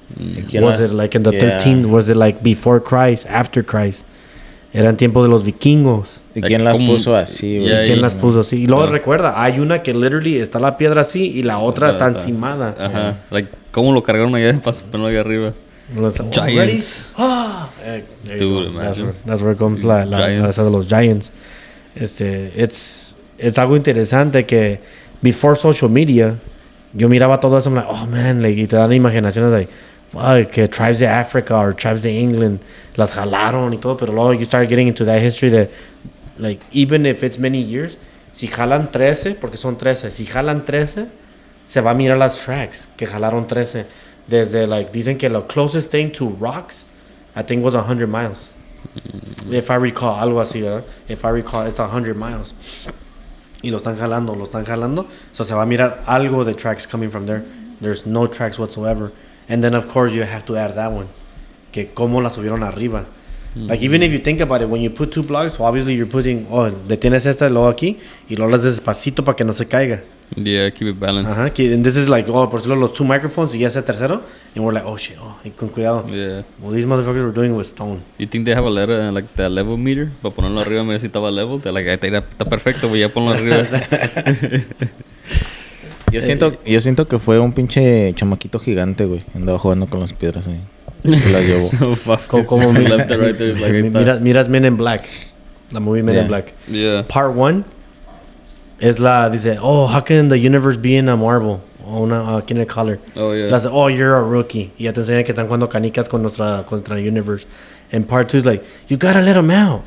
Was it like in the 13th? Was it like before Christ, after Christ? Eran tiempos de los vikingos. ¿Y quién las puso así, güey? Yeah, ¿Quién las puso así? Y luego recuerda, hay una que literally está la piedra así y la otra está encimada. Ajá. Like, ¿cómo lo cargaron allá para ponerlo allá arriba? Los Giants. There you Dude, go. imagine. That's where comes la esa de los Giants. Es algo interesante que before social media yo miraba todo eso, I'm like, oh man, like, y te dan imaginaciones de fuck, que tribes de Africa or tribes de England las jalaron y todo, pero luego you start getting into that history that like even if it's many years, si jalan 13, porque son 13, si jalan 13 se va a mirar las tracks que jalaron 13 desde like dicen que the closest thing to rocks I think was 100 miles. If I recall, algo así, ¿verdad? If I recall, it's 100 miles. Y lo están jalando. So se va a mirar algo de tracks coming from there. There's no tracks whatsoever. And then, of course, you have to add that one. Que cómo la subieron arriba. Like, even if you think about it, when you put 2 blocks, well, obviously you're putting, detienes esta, luego aquí, y lo hablas despacito para que no se caiga. Yeah, keep it balanced. Ajá, and this is like, por decirlo, los 2 microphones y ya ese tercero. And we're like, oh shit, y con cuidado. Yeah. Well, these motherfuckers were doing it with stone. You think they have a letter, like the level meter? Para ponerlo arriba, mira si estaba level. They're like, está perfecto, voy a ponerlo arriba. Yo siento que fue un pinche chamaquito gigante, güey. Andaba jugando con las piedras ahí. Se las llevó. Como left and right there, like, ahí está. miras Men in Black. La movie Men in Black. Yeah. Part 1 es dice, how can the universe be in a marble? O una, aquí en el color. Oh, yeah. Dice, you're a rookie. Y ya te enseñan que están jugando canicas contra universe. And part 2 is like, you gotta let them out.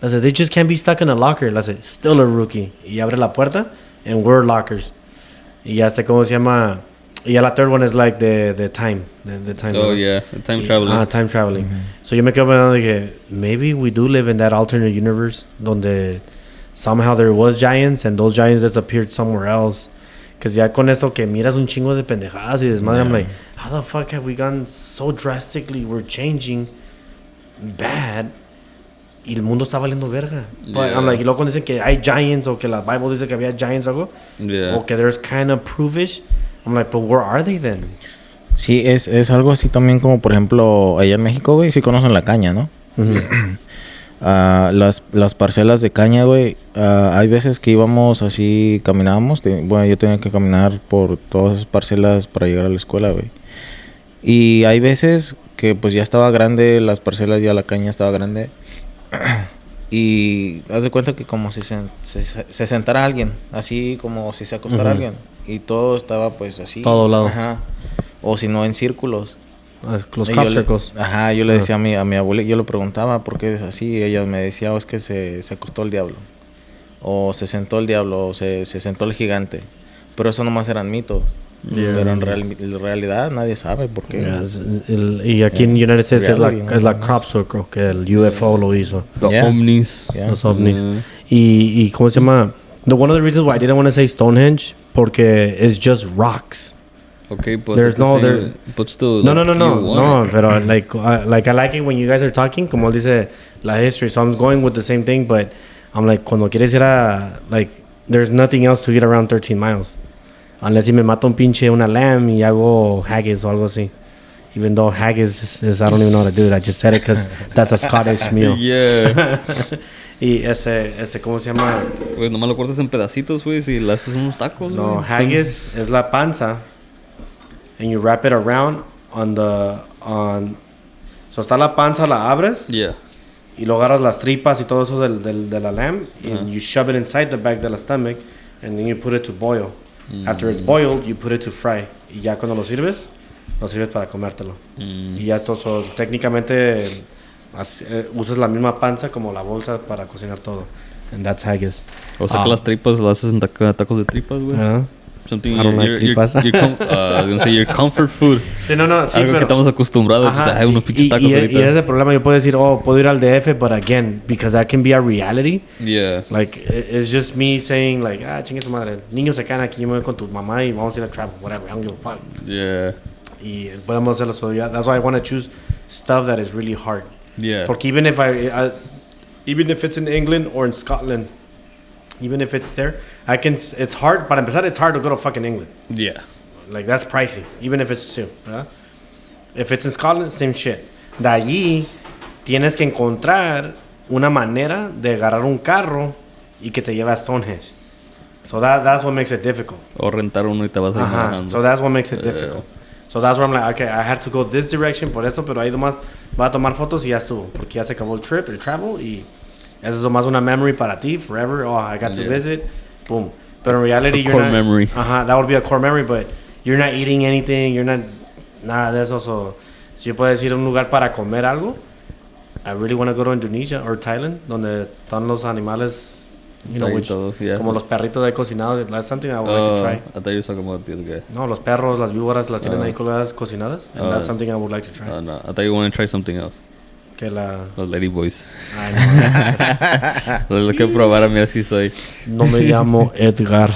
Dice, they just can't be stuck in a locker. Dice, still a rookie. Y abre la puerta, and we're lockers. Y ya sé cómo se llama. Y ya la third one is like the time. The time. Oh, yeah. The time traveling. Time traveling. So yo me quedo pensando de que maybe we do live in that alternate universe donde somehow there was giants and those giants disappeared somewhere else. Because ya con esto que miras un chingo de pendejadas y desmadre, I'm like, how the fuck have we gone so drastically? We're changing bad. Y el mundo está valiendo verga. But I'm like, y luego cuando dicen que hay giants o que la Bible dice que había giants o algo, o que there's kind of proofish, I'm like, but where are they then? Sí, es algo así también como, por ejemplo, allá en México, güey, sí conocen la caña, ¿no? Las parcelas de caña, güey, hay veces que íbamos así, caminábamos, bueno, yo tenía que caminar por todas esas parcelas para llegar a la escuela, güey. Y hay veces que pues ya estaba grande, las parcelas, ya la caña estaba grande. Y haz de cuenta que como si se sentara alguien, así como si se acostara alguien. Y todo estaba pues así. Todo lado. Ajá. O si no en círculos. Los crop circles. Ajá, yo le decía a mi abuela, yo le preguntaba por qué es así. Ella me decía, es que se acostó el diablo. O se sentó el diablo, o se sentó el gigante. Pero eso nomás eran mitos. Pero en realidad nadie sabe por qué. Y aquí en United States que es la crop circle, que el UFO lo hizo. The ovnis. Los ovnis. Y ¿cómo se llama? One of the reasons why I didn't want to say Stonehenge, porque it's just rocks. Okay, but there's but still, no, pero like I like it when you guys are talking, como dice la history, so I'm going with the same thing, but I'm like, cuando quieres ir a, like, there's nothing else to get around 13 miles. Unless si me mato una lamb y hago haggis o algo así. Even though haggis is I don't even know how to do it. I just said it because that's a Scottish meal. Yeah. Y ese, ¿cómo se llama? Güey, nomás lo cortas en pedacitos, güey, si le haces unos tacos, No, güey. haggis es la panza. And you wrap it around so está la panza, la abres. Yeah. Y luego agarras las tripas y todo eso de la lamb. And you shove it inside the back de la stomach. And then you put it to boil. After it's boiled, you put it to fry. Y ya cuando lo sirves para comértelo. Y ya esto, técnicamente usas la misma panza como la bolsa para cocinar todo. And that's haggis. O sea que las tripas las haces en tacos de tripas, güey. Something I don't like tripas. Your comfort food. Sí, no, sí, algo pero, que estamos acostumbrados. Pues, hay unos pinches tacos ahorita. Y ese es el problema. Yo puedo decir, puedo ir al DF, but again, because that can be a reality. Yeah. Like, it's just me saying, like, chingue su madre. Niños se quedan aquí, yo me voy con tu mamá y vamos a ir a travel, whatever. I don't give a fuck. Yeah. Y podemos hacerlo. So, yeah, that's why I want to choose stuff that is really hard. Yeah. Porque even if it's in England or in Scotland, even if it's there, it's hard. Para empezar, it's hard to go to fucking England. Yeah. Like, that's pricey, even if it's too. If it's in Scotland, same shit. De allí, tienes que encontrar una manera de agarrar un carro y que te lleve a Stonehenge. So that's what makes it difficult. O rentar uno y te vas a ir manejando. So that's what makes it difficult. So that's where I'm like, okay, I have to go this direction por eso, pero ahí nomás va a tomar fotos y ya estuvo. Porque ya se acabó el trip, el travel, y eso es nomás una memory para ti, forever. Oh, I got to visit, boom. But in reality, you're not... memory. That would be a core memory, but you're not eating anything, you're not... Nada de eso. So, si yo puedo decir un lugar para comer algo, I really want to go to Indonesia or Thailand, donde están los animales... You know, como los perritos ahí cocinados. That's something I would like to try. I thought you were talking about the other guy. No, los perros, las víboras las tienen ahí colgadas cocinadas. And that's something I would like to try. No, I thought you wanted to try something else. Que los ladyboys. Ay, no. Lo que probar a mí así soy. No me llamo Edgar.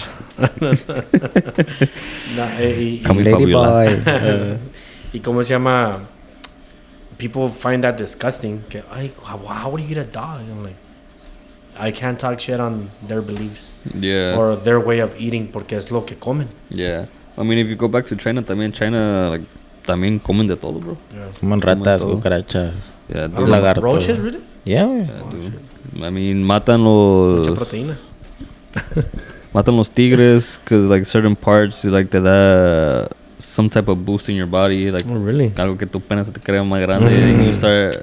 Ladyboy. ¿Y cómo se llama? People find that disgusting. Que, ay, how would you get a dog? I'm like, I can't talk shit on their beliefs. Yeah. Or their way of eating porque es lo que comen. Yeah. I mean, if you go back to China, like, también comen de todo, bro. Yeah. Comen ratas, cucarachas. Yeah, lagartos. Roaches, really? Yeah, dude. I mean, matan los... Mucha proteína. Matan los tigres, because, like, certain parts, like, te da some type of boost in your body. Like, oh, really? Algo que tu pena se te crea más grande. And you start...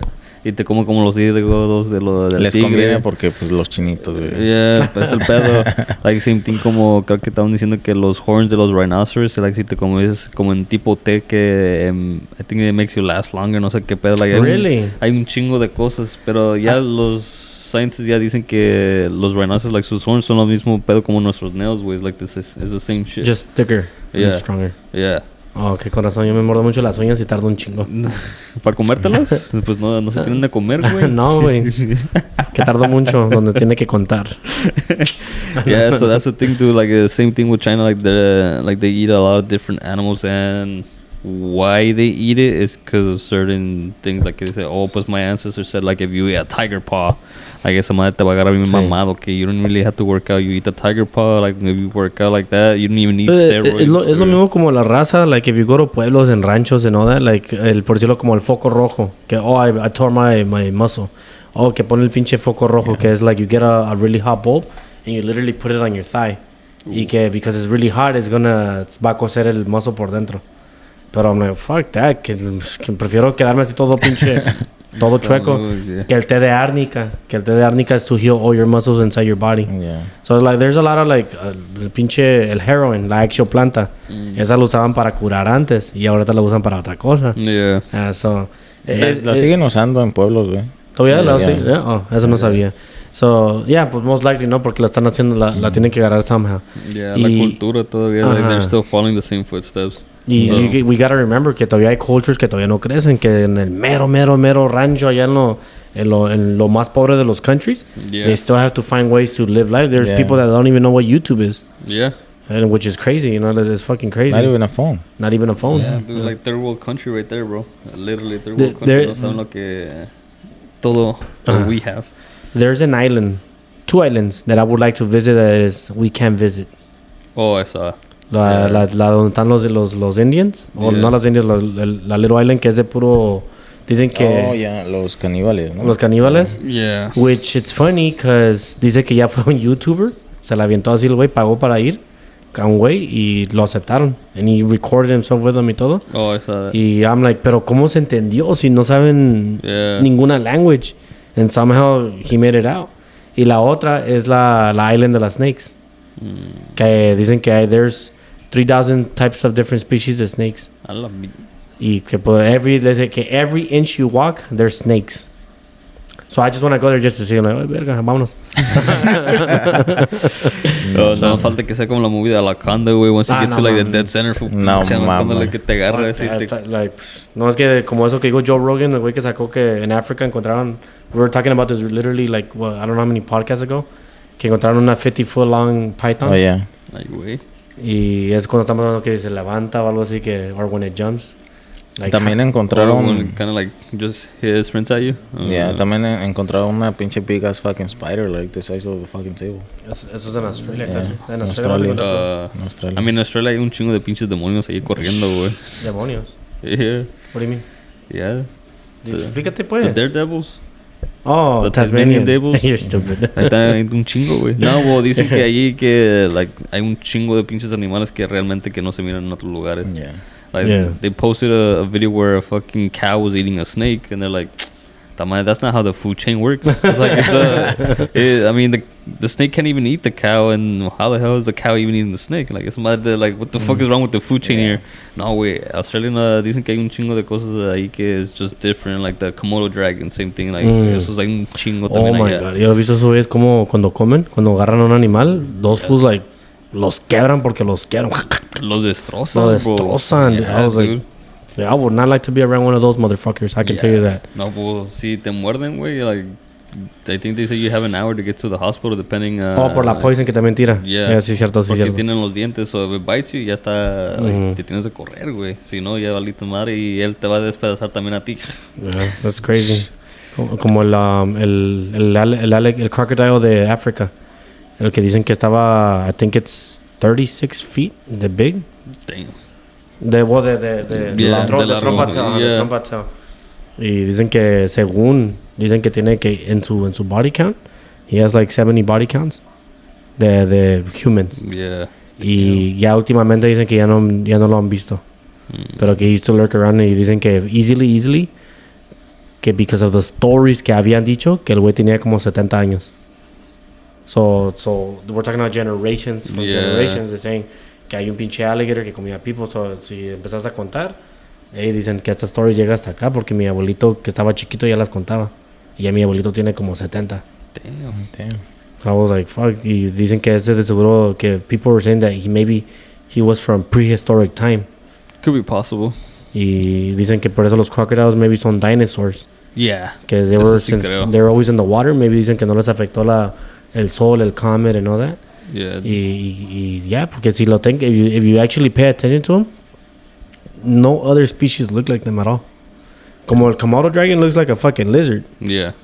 Y te como los hígados del les tigre. Conviene porque pues los chinitos, güey. Yeah, pues el pedo. Like same thing como creo que estaban diciendo que los horns de los rhinoceros, like si te comes como en tipo té que I think it makes you last longer, no sé qué pedo. Like, really? Hay un chingo de cosas, pero ya los scientists ya dicen que los rhinoceros, like sus horns son lo mismo pedo como nuestros nails, güey. Like this is the same shit. Just thicker and stronger. Yeah. Oh, qué corazón. Yo me mordo mucho las uñas y tardo un chingo. ¿Para comértelas? Pues no se tienen de comer, güey. No, güey. Que tardo mucho donde tiene que contar. Yeah, so that's the thing too. Like the same thing with China. Like they eat a lot of different animals, and why they eat it is because of certain things. Like they say, oh, pues my ancestors said, like if you eat a tiger paw, like esa madre te va a agarrar bien mamado. Que you don't really have to work out. You eat a tiger paw, like if you work out like that, you don't even need steroids. Es lo mismo como la raza. Like if you go to pueblos and ranchos and all that, like por decirlo como el foco rojo. Que I tore my muscle. Oh, que pone el pinche foco rojo. Que es like you get a really hot bulb and you literally put it on your thigh. Y que because it's really hot, va a cocer el muscle por dentro. Pero I'm like, fuck that. Que prefiero quedarme así todo pinche, todo chueco. Que el té de árnica. Que el té de árnica is to heal all your muscles inside your body. Yeah. So like, there's a lot of like, el heroin, la actual planta. Esa lo usaban para curar antes. Y ahorita la usan para otra cosa. Yeah. Lo siguen usando en pueblos, güey. ¿Todavía lo siguen? Yeah. Oh, eso no sabía. So, yeah, pues most likely, ¿no? Porque la están haciendo, la tienen que agarrar somehow. Yeah, la cultura todavía, like, they're still following the same footsteps. Y we gotta remember que todavía hay cultures que todavía no crecen, que en el mero rancho allá en lo más pobre de los countries, they still have to find ways to live life. There's people that don't even know what YouTube is. Yeah. And which is crazy, you know, it's fucking crazy. Not even a phone. Not even a phone. Yeah, dude, like third world country right there, bro. Literally third world country. No saben lo que todo we have. There's an island, 2 islands that I would like to visit that we can't visit. Oh, esa. La donde están los Indians. O no los Indians, la Little Island que es de puro... Dicen que... Oh, yeah, los caníbales, ¿no? Los caníbales. Yeah. Which it's funny, because dice que ya fue un YouTuber. Se la avientó así el güey, pagó para ir a un güey y lo aceptaron. And he recorded himself with them y todo. Oh, I saw that. Y I'm like, pero ¿cómo se entendió si no saben ninguna language? And somehow he made it out. Y la otra es la Island de las Snakes. Que dicen que there's 3,000 types of different species of snakes. I love me. Y que every inch you walk, there's snakes. So I just want to go there just to see, like, verga, vámonos. No falta que sea como la movie de Anaconda, güey. Once you get to like the dead center, no, cuando que te agarra así. No, es que como eso que dijo Joe Rogan, el güey que sacó que en África encontraron... We were talking about this literally like, well, I don't know how many podcasts ago. Que encontraron una 50-foot long python. Oh, yeah. Like, güey. Y es cuando estamos hablando que se levanta o algo así, que... Or when it jumps. Like, también encontraron... Kind of like just hit sprints at you. Yeah, también encontraron una pinche big ass fucking spider like the size of a fucking table. Eso es en Australia, casi. En Australia. Australia. I mean, en Australia hay un chingo de pinches demonios ahí corriendo, güey. Demonios. Yeah. What do you mean? Yeah. Explícate, pues. The Daredevils. Oh, The Tasmanian Devils. You're stupid. Ahí está un chingo, güey. No, güey, dicen que allí que like, hay un chingo de pinches animales que realmente que no se miran en otros lugares. Yeah. Like, they posted a video where a fucking cow was eating a snake, and they're like, that's not how the food chain works. Like, I mean, the snake can't even eat the cow, and how the hell is the cow even eating the snake? Like, like, what the fuck is wrong with the food chain here? No, güey, Australia dicen que hay un chingo de cosas ahí que es just different, like the Komodo dragon, same thing, like, eso es like un chingo también allá. Oh my God, yo he visto eso, es como cuando comen, cuando agarran a un animal, those fools, like, los quebran porque los quiebran. Los destrozan, Los destrozan. Yeah, I was like, I would not like to be around one of those motherfuckers. I can tell you that. No, pues, si te muerden, güey, like, I think they say you have an hour to get to the hospital depending... por la poison que también tira. Yeah. Sí, cierto, sí, porque cierto. tienen los dientes, so if it bites you, ya está... Like, te tienes que correr, güey. Si no, ya valiste madre y él te va a despedazar también a ti. Yeah, that's crazy. Como el crocodile de África. El que dicen que estaba... I think it's 36 feet, the big. Damn. De trompa tail. Y dicen que dicen que tiene que en su body count, he has like 70 body counts de humans. Yeah. Y ya últimamente dicen que ya no lo han visto. Pero que he used to lurk around y dicen que easily que because of the stories que habían dicho que el güey tenía como 70 años. So we're talking about generations from generations. They're saying que hay un pinche alligator que comía people. So si empezás a contar, dicen que esta story llega hasta acá porque mi abuelito que estaba chiquito ya las contaba. Y ya mi abuelito tiene como 70. Damn. I was like, fuck. Y dicen que ese de seguro que people were saying that maybe he was from prehistoric time. Could be possible. Y dicen que por eso los crocodiles maybe son dinosaurs. Yeah. Que they were always in the water. Maybe dicen que no les afectó el sol, el comet and all that. Yeah. Y yeah, porque si lo if you actually pay attention to them, no other species look like them at all. Como el Komodo dragon looks like a fucking lizard. Yeah.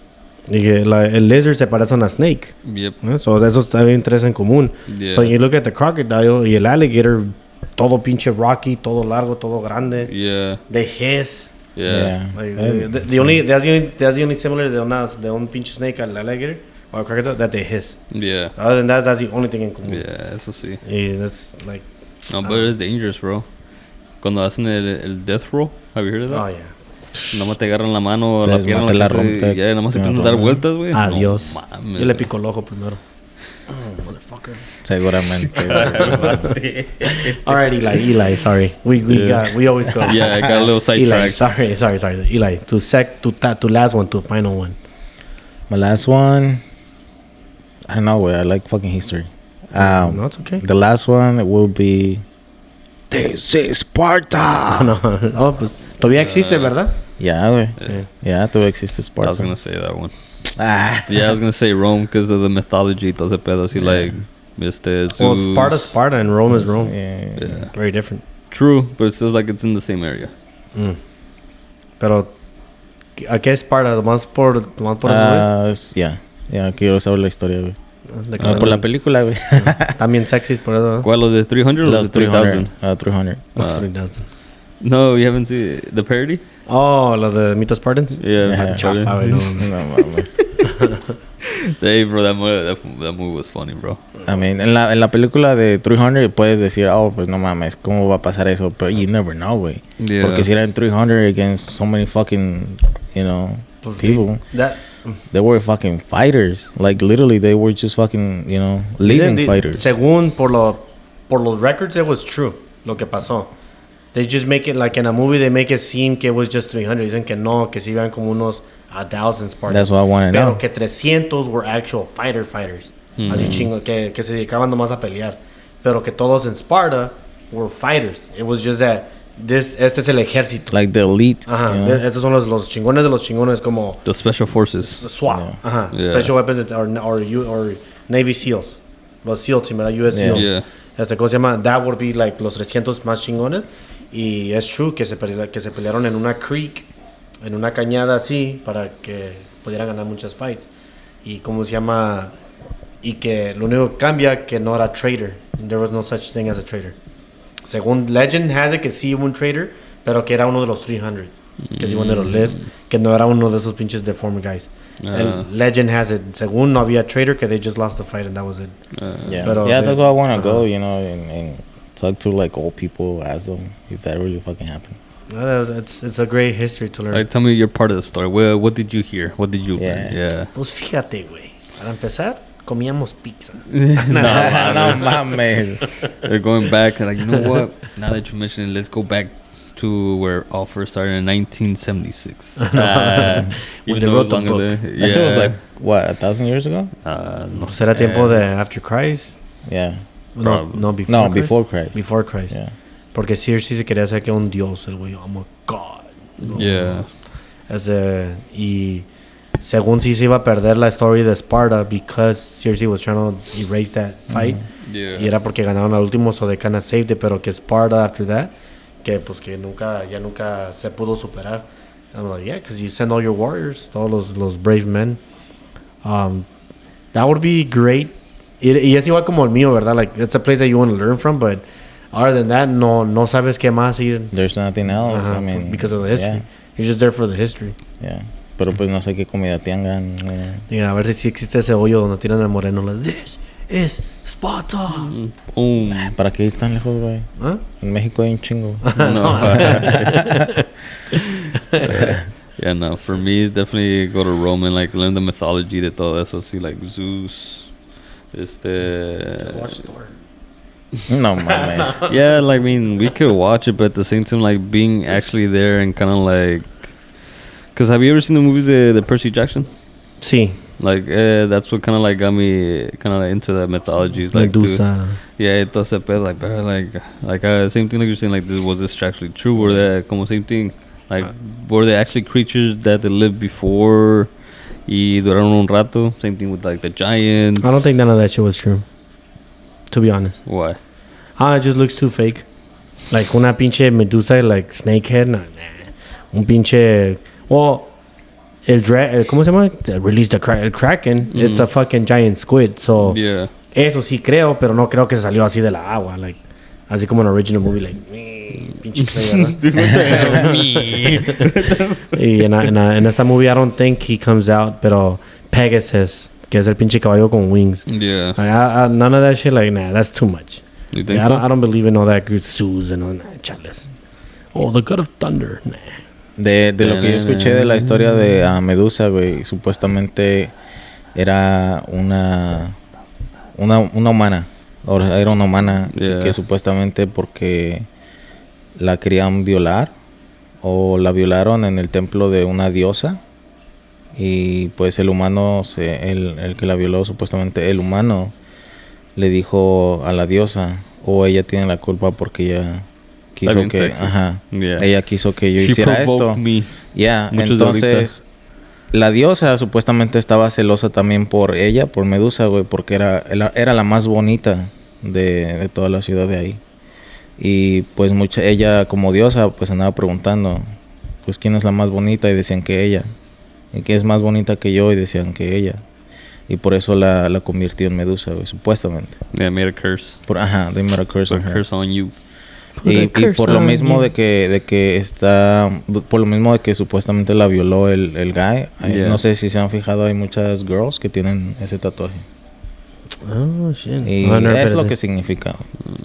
Y que el lizard se parece a una snake. Yep. So esos también tres en común. Yeah. But you look at the crocodile y el alligator, todo pinche rocky, todo largo, todo grande. Yeah. They hiss. Yeah. Like, that's the only similar de un pinche snake al alligator or crocodile that they hiss. Yeah. Other than that, that's the only thing in común. Yeah, eso sí. Y that's like... No, but it's dangerous, bro. Cuando hacen el death roll, have you heard of that? Oh, yeah. Nada más te agarran la mano o la pierna. Ya, nada más se empiezan a dar vueltas, güey. Adiós. No, mames. Yo le pico el ojo primero. Motherfucker. Seguramente. All right, Eli, sorry. We always go. Yeah, I got a little sidetracked. Sorry. Eli, to last one, to final one. My last one, I don't know, I like fucking history. No, it's okay. The last one will be This is Sparta. No. Oh, pues todavía existe, ¿verdad? Yeah, güey. Yeah, todavía existe Sparta. I was gonna say that one. Yeah, I was gonna say Rome because of the mythology. Todo ese pedo así, like, Zeus. Well, Sparta, and Rome is Rome. Yeah. Very different. True, but it feels like it's in the same area. Pero, ¿a qué Sparta? ¿Más por eso? Yeah, quiero saber la historia, güey. De que No, por la película, güey. También sexys por eso. ¿Cuál, los de 300 o los de 3000? 300. Los 3000. No, you haven't seen the parody? Oh, los de Meet the Spartans. Yeah, Ajá. Chafa, güey. No, No mames. Hey, bro, that movie was funny, bro. I mean, en la película de 300 puedes decir, oh, pues no mames, ¿cómo va a pasar eso? But you never know, güey. Yeah. Porque si eran 300 against so many fucking, you know, people. They were fucking fighters. Like, literally, they were just fucking, you know, living fighters. Según por los records, it was true. Lo que pasó. They just make it, like in a movie, they make it seem que it was just 300. Dicen que no, que si iban como unos 1,000 Spartans. That's what I want to know. Pero que 300 were actual fighters. Así chingo, que se dedicaban nomás a pelear. Pero que todos en Sparta were fighters. It was just that este es el ejército. Like the elite. Ajá. You know? Estos son los chingones de los chingones, como The Special Forces. SWAT. Yeah. Ajá. Yeah. Special Weapons or Navy SEALs. Los SEAL Team, ¿verdad? US Yeah. SEALs. Yeah. ¿Cómo se llama? That would be like los 300 más chingones. Y es true que se pelearon en una creek, en una cañada así, para que pudieran ganar muchas fights. Y ¿cómo se llama? Y que lo único que cambia que no era traitor. There was no such thing as a traitor. Según Legend has it que sí hubo un traitor, pero que era uno de los 300. Que sí wanted to live. Que no era uno de esos pinches deformed guys. El Legend has it. Según no había traitor, que they just lost the fight and that was it. Yeah, Pero yeah, that's why I want to go, you know, and talk to like old people, ask them if that really fucking happened. It's a great history to learn. Like, tell me your part of the story. What did you hear? What did you learn? Yeah. Pues fíjate, güey. Para empezar, comíamos pizza. No mames. They're going back, like, you know what? Now that you mentioned it, let's go back to where all first started in 1976. When they wrote the book. That shit was like, what, 1,000 years ago? No. ¿Será tiempo de After Christ? Yeah. No, before No, Christ. before Christ. Before Christ. Yeah. Porque Circe se quería hacer que un dios, el güey. I'm a god. No. Yeah. Y según sí se iba a perder la story de Sparta because Circe was trying to erase that fight. Yeah. Y era porque ganaron al último, so they kind of saved it. Pero que Sparta after that, que pues que nunca se pudo superar. I'm like, yeah, because you send all your warriors, todos los brave men. That would be great. Y es igual como el mío, ¿verdad? Like, it's a place that you want to learn from, but other than that, no sabes qué más ir. There's nothing else. I mean, because of the history. Yeah. You're just there for the history. Yeah. Pero pues no sé qué comida tengan. Y a ver si existe ese hoyo donde tiran al moreno. Like, this is Sparta. ¿Para qué ir tan lejos, güey? ¿Ah? En México hay un chingo. No. Yeah, no. For me, definitely go to Rome and like learn the mythology de todo eso. See like Zeus. Watch Thor. No mames. Yeah, like I mean, we could watch it, but at the same time, like being actually there and kind of like, cause have you ever seen the movies the Percy Jackson? Sí. Like that's what kind of like got me kind of into the mythologies, like Medusa. Yeah, entonces pues like better like same thing like you're saying, like this actually true or that como same thing, like were they actually creatures that they lived before y duraron un rato? Same thing with like the giants. I don't think none of that shit was true, to be honest. Why? It just looks too fake. Like una pinche Medusa, like snakehead, nah. Un pinche, well, ¿cómo se llama? Release el Kraken. Mm-hmm. It's a fucking giant squid. So yeah. Eso sí creo, pero no creo que se salió así de la agua, like así como en original movie, like pinche clay, ¿verdad? Y en esta movie I don't think he comes out, pero Pegasus, que es el pinche caballo con wings. Yeah. Like, none of that shit, like nah, that's too much. You think Yeah, so? I don't believe in all that good Zeus and all that chales. Oh, the god of thunder, nah. De lo que yo escuché de la historia de Medusa, güey, supuestamente era una humana. Era una humana que supuestamente porque la querían violar o la violaron en el templo de una diosa y pues el humano, el que la violó supuestamente, el humano le dijo a la diosa, o ella tiene la culpa porque ella quiso que, ella quiso que yo hiciera esto. Entonces la diosa supuestamente estaba celosa también por ella, por Medusa, güey, porque era la más bonita de toda la ciudad de ahí. Y pues ella como diosa pues andaba preguntando, pues quién es la más bonita, y decían que ella. Y que es más bonita que yo, y decían que ella. Y por eso la convirtió en Medusa, güey, supuestamente. They made a curse. They made a curse Put on a her. curse on you. Y por lo mismo de que está... Por lo mismo de que supuestamente la violó el guy. Yeah. No sé si se han fijado, hay muchas girls que tienen ese tatuaje. Oh, shit. Y es lo que significa.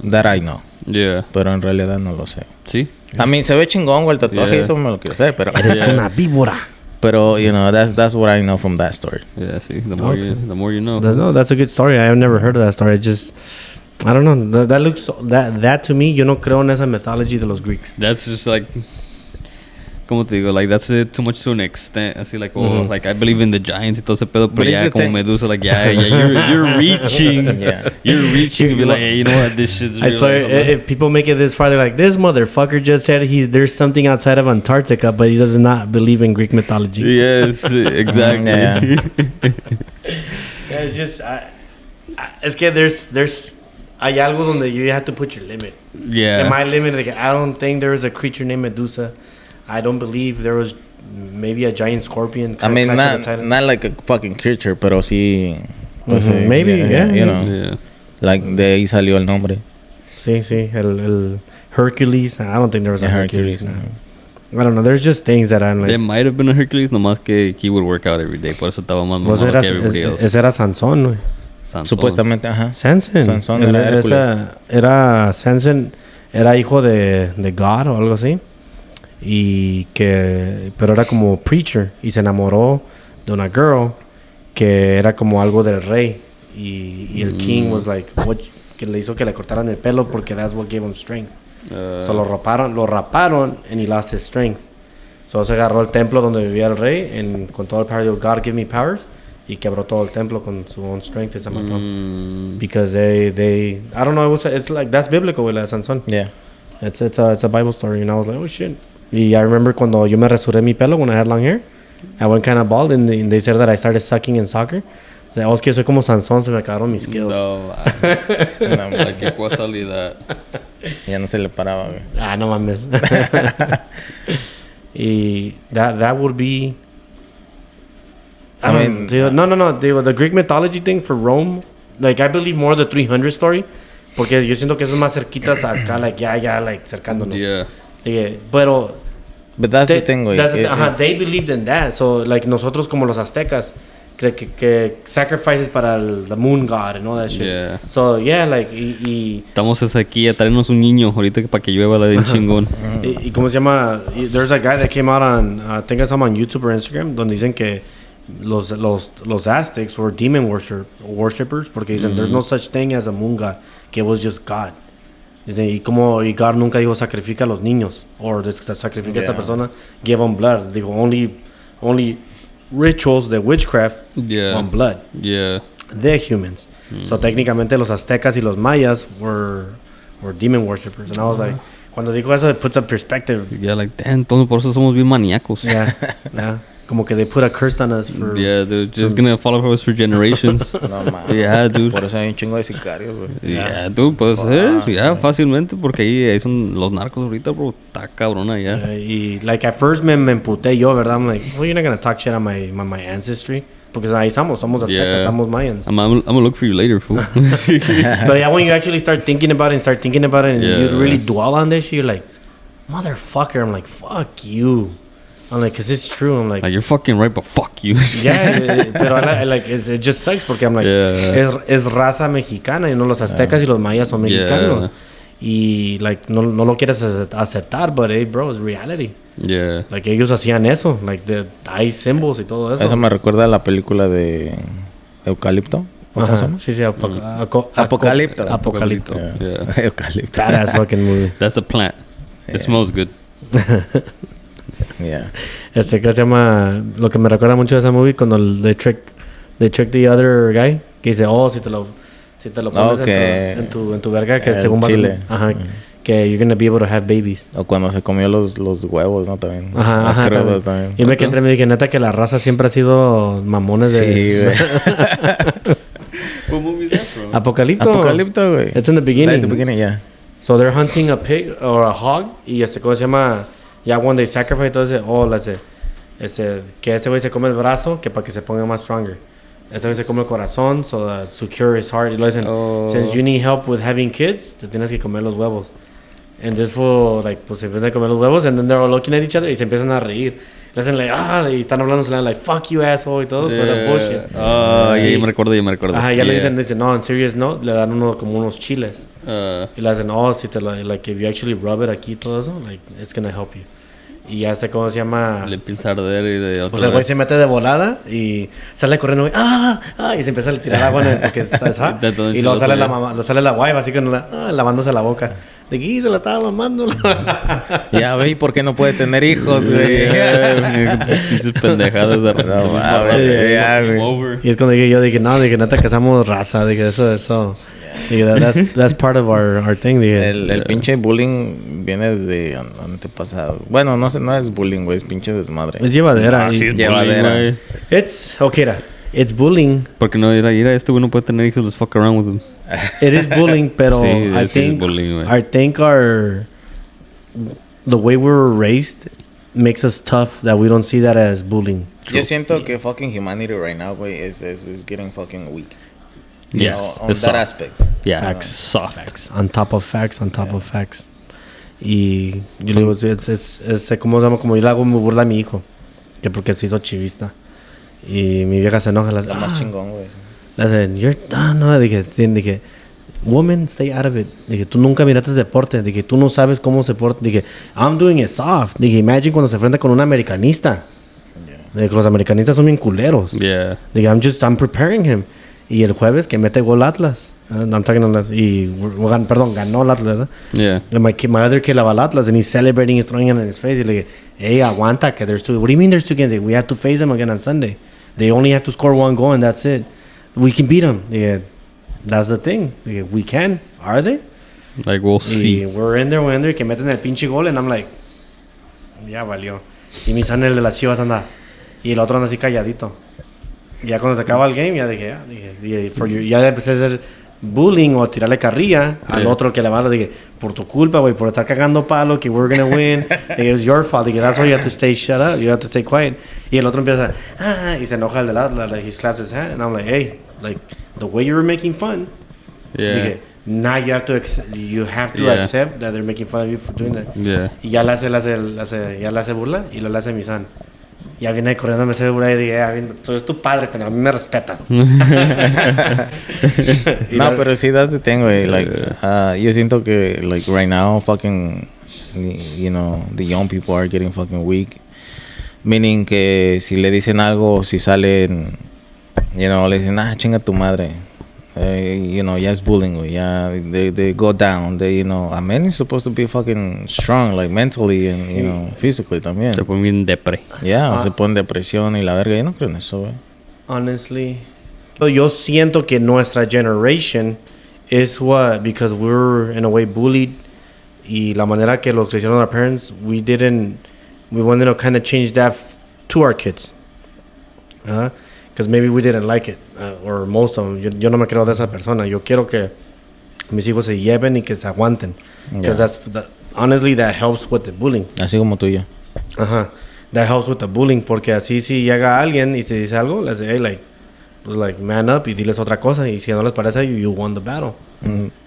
That I know. Yeah. Pero en realidad no lo sé. ¿Sí? A mí se ve chingón, güey, el tatuaje. Yeah. Y todo me lo quiero hacer, pero... Eres una víbora. Pero, you know, that's what I know from that story. Yeah, see, the more you know. No, that's a good story. I've never heard of that story. I don't know. That looks that to me. Yo no creo en esa mythology de los Greeks. That's just like, ¿cómo te digo? Like, that's too much to an extent. Así, like, like, I believe in the giants y todo ese pedo, pero ya como Medusa, like, you're reaching. Yeah. You're reaching to be like, hey, you know what, this shit's real. I swear, if people make it this far, they're like, this motherfucker just said there's something outside of Antarctica, but he does not believe in Greek mythology. Yes, exactly. Yeah, it's just, es que there's hay algo donde you have to put your limit. Yeah. And my limit, like, I don't think there was a creature named Medusa. I don't believe there was maybe a giant scorpion. I mean, not like a fucking creature, pero sí... Pues, maybe, yeah. You know, Yeah. like, de ahí salió el nombre. Sí, el Hercules. I don't think there was a Hercules. No. I don't know. There's just things that I'm like... There might have been a Hercules, nomás que he would work out every day. Por eso estaba más Pues mamado que everybody else. ese era Sansón, güey. Sansón. Supuestamente, ajá. Sansón era Hércules. Sansón era hijo de God o algo así. Pero era como preacher y se enamoró de una girl que era como algo del rey y el king was like que le hizo que le cortaran el pelo porque that's what gave him strength. So lo raparon and he lost his strength. So se agarró el templo donde vivía el rey con todo el power de God give me powers y quebró todo el templo con su own strength y se mató. Because they I don't know, it's like that's biblical, la de Sansón. Yeah. It's a Bible story and I was like, oh shit. Y I remember cuando yo me rasuré mi pelo when I had long hair, I went kind of bald and they said that I started sucking in soccer. O sea, es que yo soy como Sansón, se me acabaron mis skills. No, like, qué casualidad. Ya no se le paraba, güey. Ah, no mames. Y that would be... Digo, the Greek mythology thing for Rome, like, I believe more the 300 story, porque yo siento que eso es más cerquitas acá, like, ya, like, cercándonos. Yeah. Pero... But that's the thing, güey. They believed in that. So, like, nosotros como los aztecas, que sacrifices para the moon god and all that shit. Yeah. So, yeah, like, Estamos aquí a traernos un niño ahorita para que llueva la de chingón. y ¿cómo se llama? There's a guy that came out on, I think I saw him on YouTube or Instagram, donde dicen que los Aztecs were demon worshippers, porque dicen, there's no such thing as a moon god, que it was just God. Dicen, y God nunca dijo sacrifica a los niños, o sacrifica a esta persona, give them blood. Digo, only rituals de witchcraft on blood. Yeah. De humans. So técnicamente los aztecas y los mayas were demon worshippers. And I was like, cuando digo eso, it puts a perspective. Yeah, like, damn, entonces por eso somos bien maníacos. Yeah. Como que they put a curse on us for... Yeah, they're just gonna follow us for generations. No, man. Yeah, dude. Por eso hay un chingo de sicarios, güey. Yeah, dude, pues, fácilmente, porque ahí son los narcos ahorita, bro. Está cabrona ya. Y, like, at first me emputé yo, ¿verdad? I'm like, well, you're not gonna talk shit on my ancestry. Porque ahí somos aztecas, somos mayans. I'm gonna look for you later, fool. But yeah, when you actually start thinking about it and you really dwell on this shit, you're like, motherfucker. I'm like, fuck you. I'm like, cause it's true. I'm like, you're fucking right, but fuck you. Yeah, pero it just sucks porque I'm like, es raza mexicana y no los aztecas y los mayas son mexicanos. Y like no lo quieres aceptar, but hey, bro, it's reality. Yeah. Like ellos hacían eso, like hay symbols y todo eso. Eso me recuerda a la película de Eucalipto. ¿Cómo se llama? Sí, Apocalipto. Yeah. Eucalipto. Badass fucking movie. That's a plant. It smells good. Yeah. ¿Qué se llama? Lo que me recuerda mucho de esa movie cuando they trick the other guy, que dice, si te lo pones en tu verga, que según vas Chile. Que you're gonna be able to have babies. O cuando se comió los huevos, ¿no? También. También. Y me quedé entre mí, dije, neta, que la raza siempre ha sido mamones de... Sí, güey. What movie is that from? Apocalipto, güey. It's in the beginning. At the beginning, yeah. So they're hunting a pig or a hog, y ¿cómo se llama? Ya when they sacrifice, entonces, que este güey se come el brazo, que para que se ponga más stronger. esta vez se come el corazón, so that to cure his heart. Y le dicen, since you need help with having kids, te tienes que comer los huevos. And this fool, like, pues se empiezan a comer los huevos, and then they're all looking at each other y se empiezan a reír. Le hacen, like, y están hablando, like, fuck you, asshole, y todo, so that bullshit. Ya me recuerdo. Ajá, ya le dicen, no, en serious note, le dan como unos chiles. Y le hacen, si te lo, like, if you actually rub it aquí, todo eso, like, it's gonna help you. Y ya sé cómo se llama. Le empieza a arder y de Pues el güey se mete de volada y sale corriendo, güey, y se empieza a tirar agua porque y luego sale la wife así con lavándose la boca. De aquí se la estaba mamando. Ya, ve, ¿por qué no puede tener hijos, güey? Pinches pendejadas de güey. Y es cuando dije, neta casamos raza, dije, eso. Dije, that's part of our thing, dije. El pinche bullying viene desde antepasado. Bueno, no es bullying, güey, es pinche desmadre. Es llevadera. Sí, es llevadera. It's bullying. Porque no, este güey no puede tener hijos, let's fuck around with him. It is bullying, pero sí, I think the way we were raised makes us tough that we don't see that as bullying. Yo siento que fucking humanity right now, güey, is getting fucking weak. Yes, on that aspect. Yeah, facts, soft. Facts, on top of facts, of facts. Y yo le digo, es como yo le hago mi burla a mi hijo, que porque se hizo chivista. Y mi vieja se enoja. Está más chingón, güey. Le dije, no, dije, woman, stay out of it. Dije, tú nunca miraste deporte. Dije, tú no sabes cómo se porta. Dije, I'm doing it soft. Dije, imagine cuando se enfrenta con un americanista. Dije, los americanistas son bien culeros. Yeah. Dije, I'm preparing him. Y el jueves que mete gol Atlas. I'm talking on ganó el Atlas, ¿verdad? Yeah. And my other kid lava Atlas and he's celebrating, he's throwing it in his face. Y le dije, hey, aguanta, que there's two. What do you mean there's two games? We have to face them again on Sunday. They only have to score one goal and that's it. We can beat them. Dije, that's the thing. Dije, we can. Are they? Like, we'll see. We're in there, que meten el pinche gol and I'm like, ya valió. Y mi son el de las Chivas anda. Y el otro anda así calladito. Y ya cuando se acaba el game, ya dije, ya le empecé a hacer bullying o tirarle carrilla al otro que le va, dije, por tu culpa, güey, por estar cagando palo, que we're gonna win. Dije, it's your fault. Dije, that's why you have to stay shut up, you have to stay quiet. Y el otro empieza, y se enoja el de lado, like, he slaps his hand, and I'm like, hey, like, the way you were making fun, dije, now you have to accept that they're making fun of you for doing that. Yeah. Y ya le hace burla, y lo le hace mi son. Ya viene corriendo, me hace burla y dije, soy tu padre, pero a mí me respetas. No, pero sí, that's the thing, güey. Like, yo siento que, like, right now, fucking, you know, the young people are getting fucking weak. Meaning que si le dicen algo, si salen, you know, le dicen, chinga tu madre. You know, es bullying, güey. They go down. They, you know, a man is supposed to be fucking strong, like, mentally and, you know, physically también. Se pone bien depre. Se pone depresión y la verga. Yo no creo en eso, güey. Honestly, yo siento que nuestra generation is what, because we were in a way bullied, y la manera que lo crecieron our parents, we wanted to kind of change that to our kids. Because maybe we didn't like it, or most of them. Yo no me creo de esa persona. Yo quiero que mis hijos se lleven y que se aguanten. Because honestly, that helps with the bullying. Así como tú y yo. That helps with the bullying, porque así si llega alguien y se dice algo, les dice, hey, like, man up y diles otra cosa. Y si no les parece, you won the battle.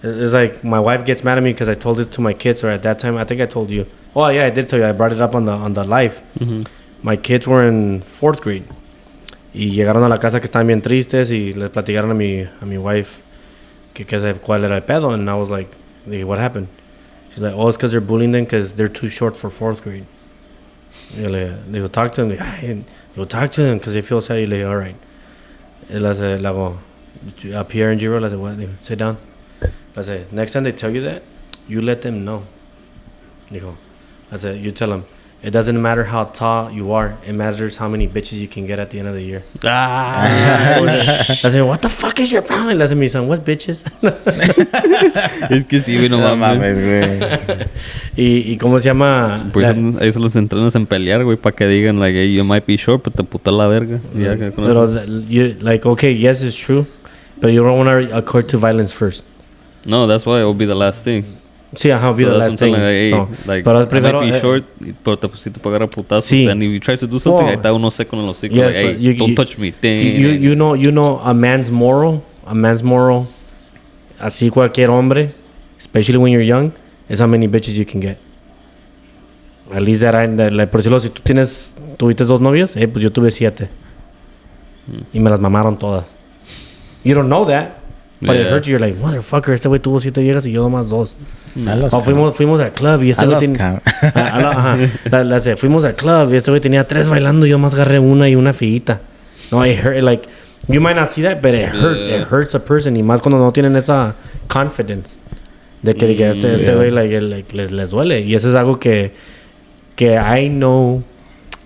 It's like, my wife gets mad at me because I told it to my kids, or at that time, I think I told you. Oh, yeah, I did tell you. I brought it up on the live. My kids were in 4th grade. Y llegaron a la casa que estaban bien tristes y les platicaron a mi wife cuál era el pedo. And I was like, what happened? She's like, it's because they're bullying them because they're too short for 4th grade. Y le digo, talk to them. Talk to them because they feel sad. Y le digo, all right. Y le hago, up here in Giro, le digo, what? Sit down. Le digo, next time they tell you that, you let them know. Dijo, I said, you tell them. It doesn't matter how tall you are. It matters how many bitches you can get at the end of the year. I said, what the fuck is your problem? Le hace mi son, what's bitches? Es que sí, güey, no mames, güey. ¿Y cómo se llama? Pues ahí se los entrenas en pelear, güey, para que digan, like, hey, you might be short, pero te puta la verga. Pero, like, okay, yes, it's true. But you don't want to accord to violence first. No, that's why it will be the last thing. Sí, ajá, be So the that's last thing. something like, hey, So, like, pero I primero, might be short, pero te pusiste para agarrar putazos. Sí. And if you try to do something, Well, ahí está uno seco en los hocico. yes, Like, hey, but you- don't you- touch me. you know a man's moral, así cualquier hombre, especially when you're young, is how many bitches you can get. At least por decirlo, si tú tuviste 2 novias, pues yo tuve 7. Y me las mamaron todas. You don't know that, but it hurts you. You're like, motherfucker, este güey tuvo 7 viejas y yo nomás 2. O fuimos al club y este güey tenía... Fuimos al club y este güey tenía 3 bailando y yo nomás agarré una y una figuita. No, it hurt. Like, you might not see that, but it hurts. It hurts a person. Y más cuando no tienen esa confidence. De que este güey les duele. Y eso es algo que I know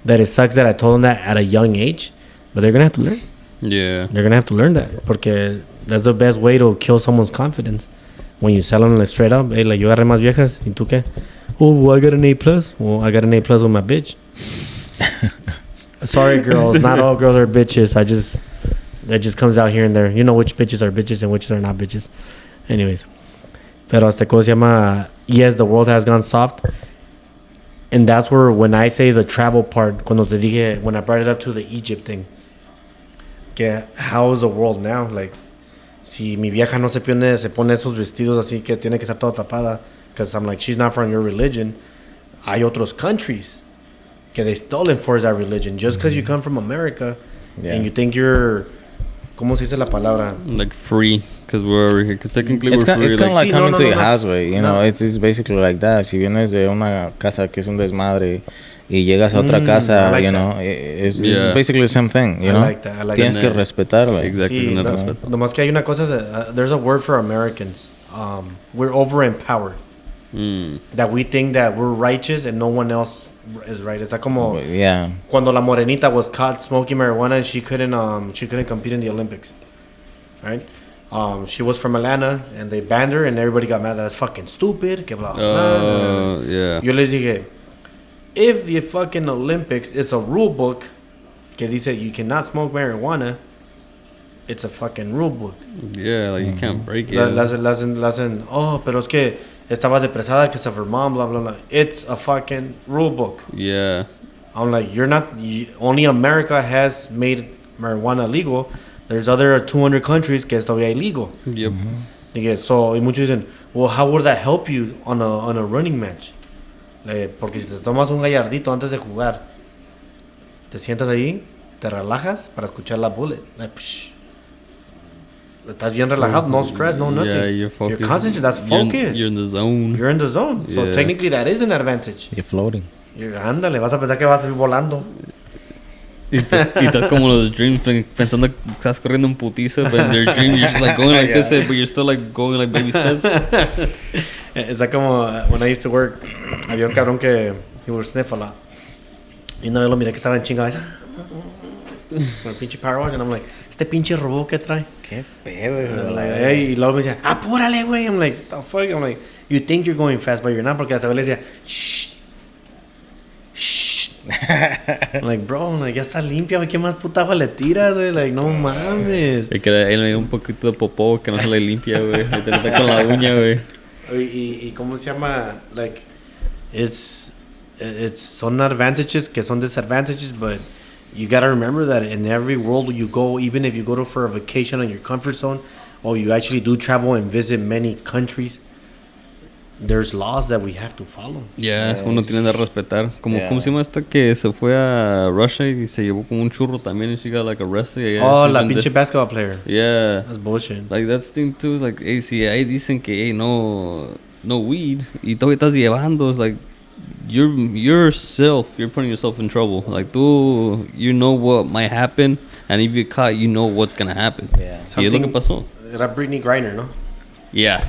that it sucks that I told them that at a young age. But they're going to have to learn. Yeah. They're going to have to learn that. Porque that's the best way to kill someone's confidence. When you sell them like, straight up, hey, like, yo agarré más viejas. ¿Y tú qué? Oh, well, I got an A+. Well, I got an A+ with my bitch. Sorry, girls. Not all girls are bitches. That just comes out here and there. You know which bitches are bitches and which are not bitches. Anyways. Pero hasta cosa se llama... Yes, the world has gone soft. And that's where, when I say the travel part, cuando te dije, when I brought it up to the Egypt thing, que how is the world now? Like, si mi vieja no se pone esos vestidos así que tiene que estar toda tapada, because I'm like, she's not from your religion. Hay otros countries que they still enforce that religion. Just because you come from America and you think you're, ¿cómo se dice la palabra? Like free, because we're over here. Because technically it's we're free. It's kind of like coming to your house, way. You know, it's basically like that. Si vienes de una casa que es un desmadre y llegas a otra casa, like you know, it's basically the same thing, you know. I like that. Tienes que respetarlo. Exactly. Sí, nomás que hay una cosa, there's a word for Americans. We're over-empowered. That we think that we're righteous and no one else is right. It's like como cuando la morenita was caught smoking marijuana and she couldn't compete in the Olympics, right? She was from Atlanta and they banned her and everybody got mad. That's fucking stupid. Que blah, blah. Yeah. Yo les dije, if the fucking Olympics is a rule book que dice you cannot smoke marijuana, it's a fucking rule book. Yeah, like you can't break it. Oh, pero es que estaba depresada que se her blah blah blah. It's a fucking rule book. Yeah. I'm like, only America has made marijuana legal. There's other 200 countries que es todavía illegal. Yep. So, y muchos dicen, well, how would that help you on a running match? Porque si te tomas un gallardito antes de jugar, te sientas ahí, te relajas para escuchar la bullet. Estás bien relajado, no stress, no nothing. Yeah, you're focused. You're concentrated, that's focus. You're in the zone. You're in the zone. So technically that is an advantage. You're floating. Ándale, vas a pensar que vas a ir volando. Y estás como los dreams pensando que estás corriendo en putiza, but in their dream you're just like going like this, but you're still like going like baby steps. Está como when I used to work, había un cabrón que he would sniff a lot. Y una vez lo miré que estaba en chinga con el pinche power wash, and I'm like, este pinche robot que trae. Qué pedo. Y luego me decía, apúrale, güey. I'm like, the fuck? I'm like, you think you're going fast, but you're not, porque hasta vez le decía, shh. I'm like, bro, like, ya está limpia, güey. ¿Qué más puta agua le tiras, güey? Like, no mames. Es que él me dio un poquito de popó que no se le limpia, güey. Le trata con la uña, güey. Y cómo se llama, like, son advantages que son disadvantages, but you gotta remember that in every world you go, even if you go for a vacation on your comfort zone, or you actually do travel and visit many countries, there's laws that we have to follow. Yeah, uno tiene que respetar. ¿Cómo se llama esta que se fue a Russia y se llevó como un churro también and she got like arrested? La pinche basketball player. Yeah. That's bullshit. Like that's thing too, is like, hey, si ahí dicen que, hey, no weed, y todavía estás llevando, it's like, you're putting yourself in trouble. Like, you know what might happen, and if you're caught, you know what's gonna happen. Yeah. ¿Y es lo que pasó? Era Britney Griner, ¿no? Yeah.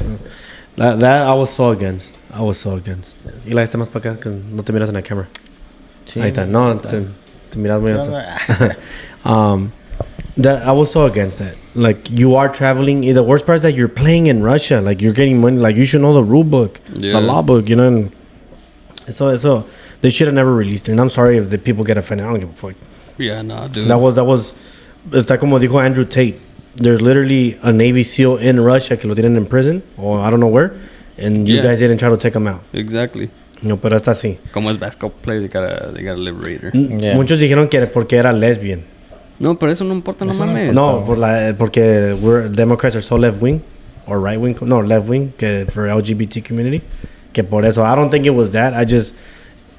That I was so against. Y la más para acá, que no te miras en la cámara. Sí, ahí está. No, te miras muy that I was so against that. Like, you are traveling. The worst part is that you're playing in Russia. Like, you're getting money. Like, you should know the rule book, the law book, you know. And so they should have never released it. And I'm sorry if the people get offended. I don't give a fuck. Yeah, nah, dude. That was. Está como dijo Andrew Tate. There's literally a Navy SEAL in Russia que lo tienen in prison, or I don't know where, and you guys didn't try to take them out. Exactly. No, pero esta sí. Como es basketball player, they gotta liberate her. Yeah. Muchos dijeron que porque era lesbian. No, pero eso no importa, no mames. No, porque Democrats are so left wing or right wing. No, left wing que for LGBT community. Que por eso, I don't think it was that.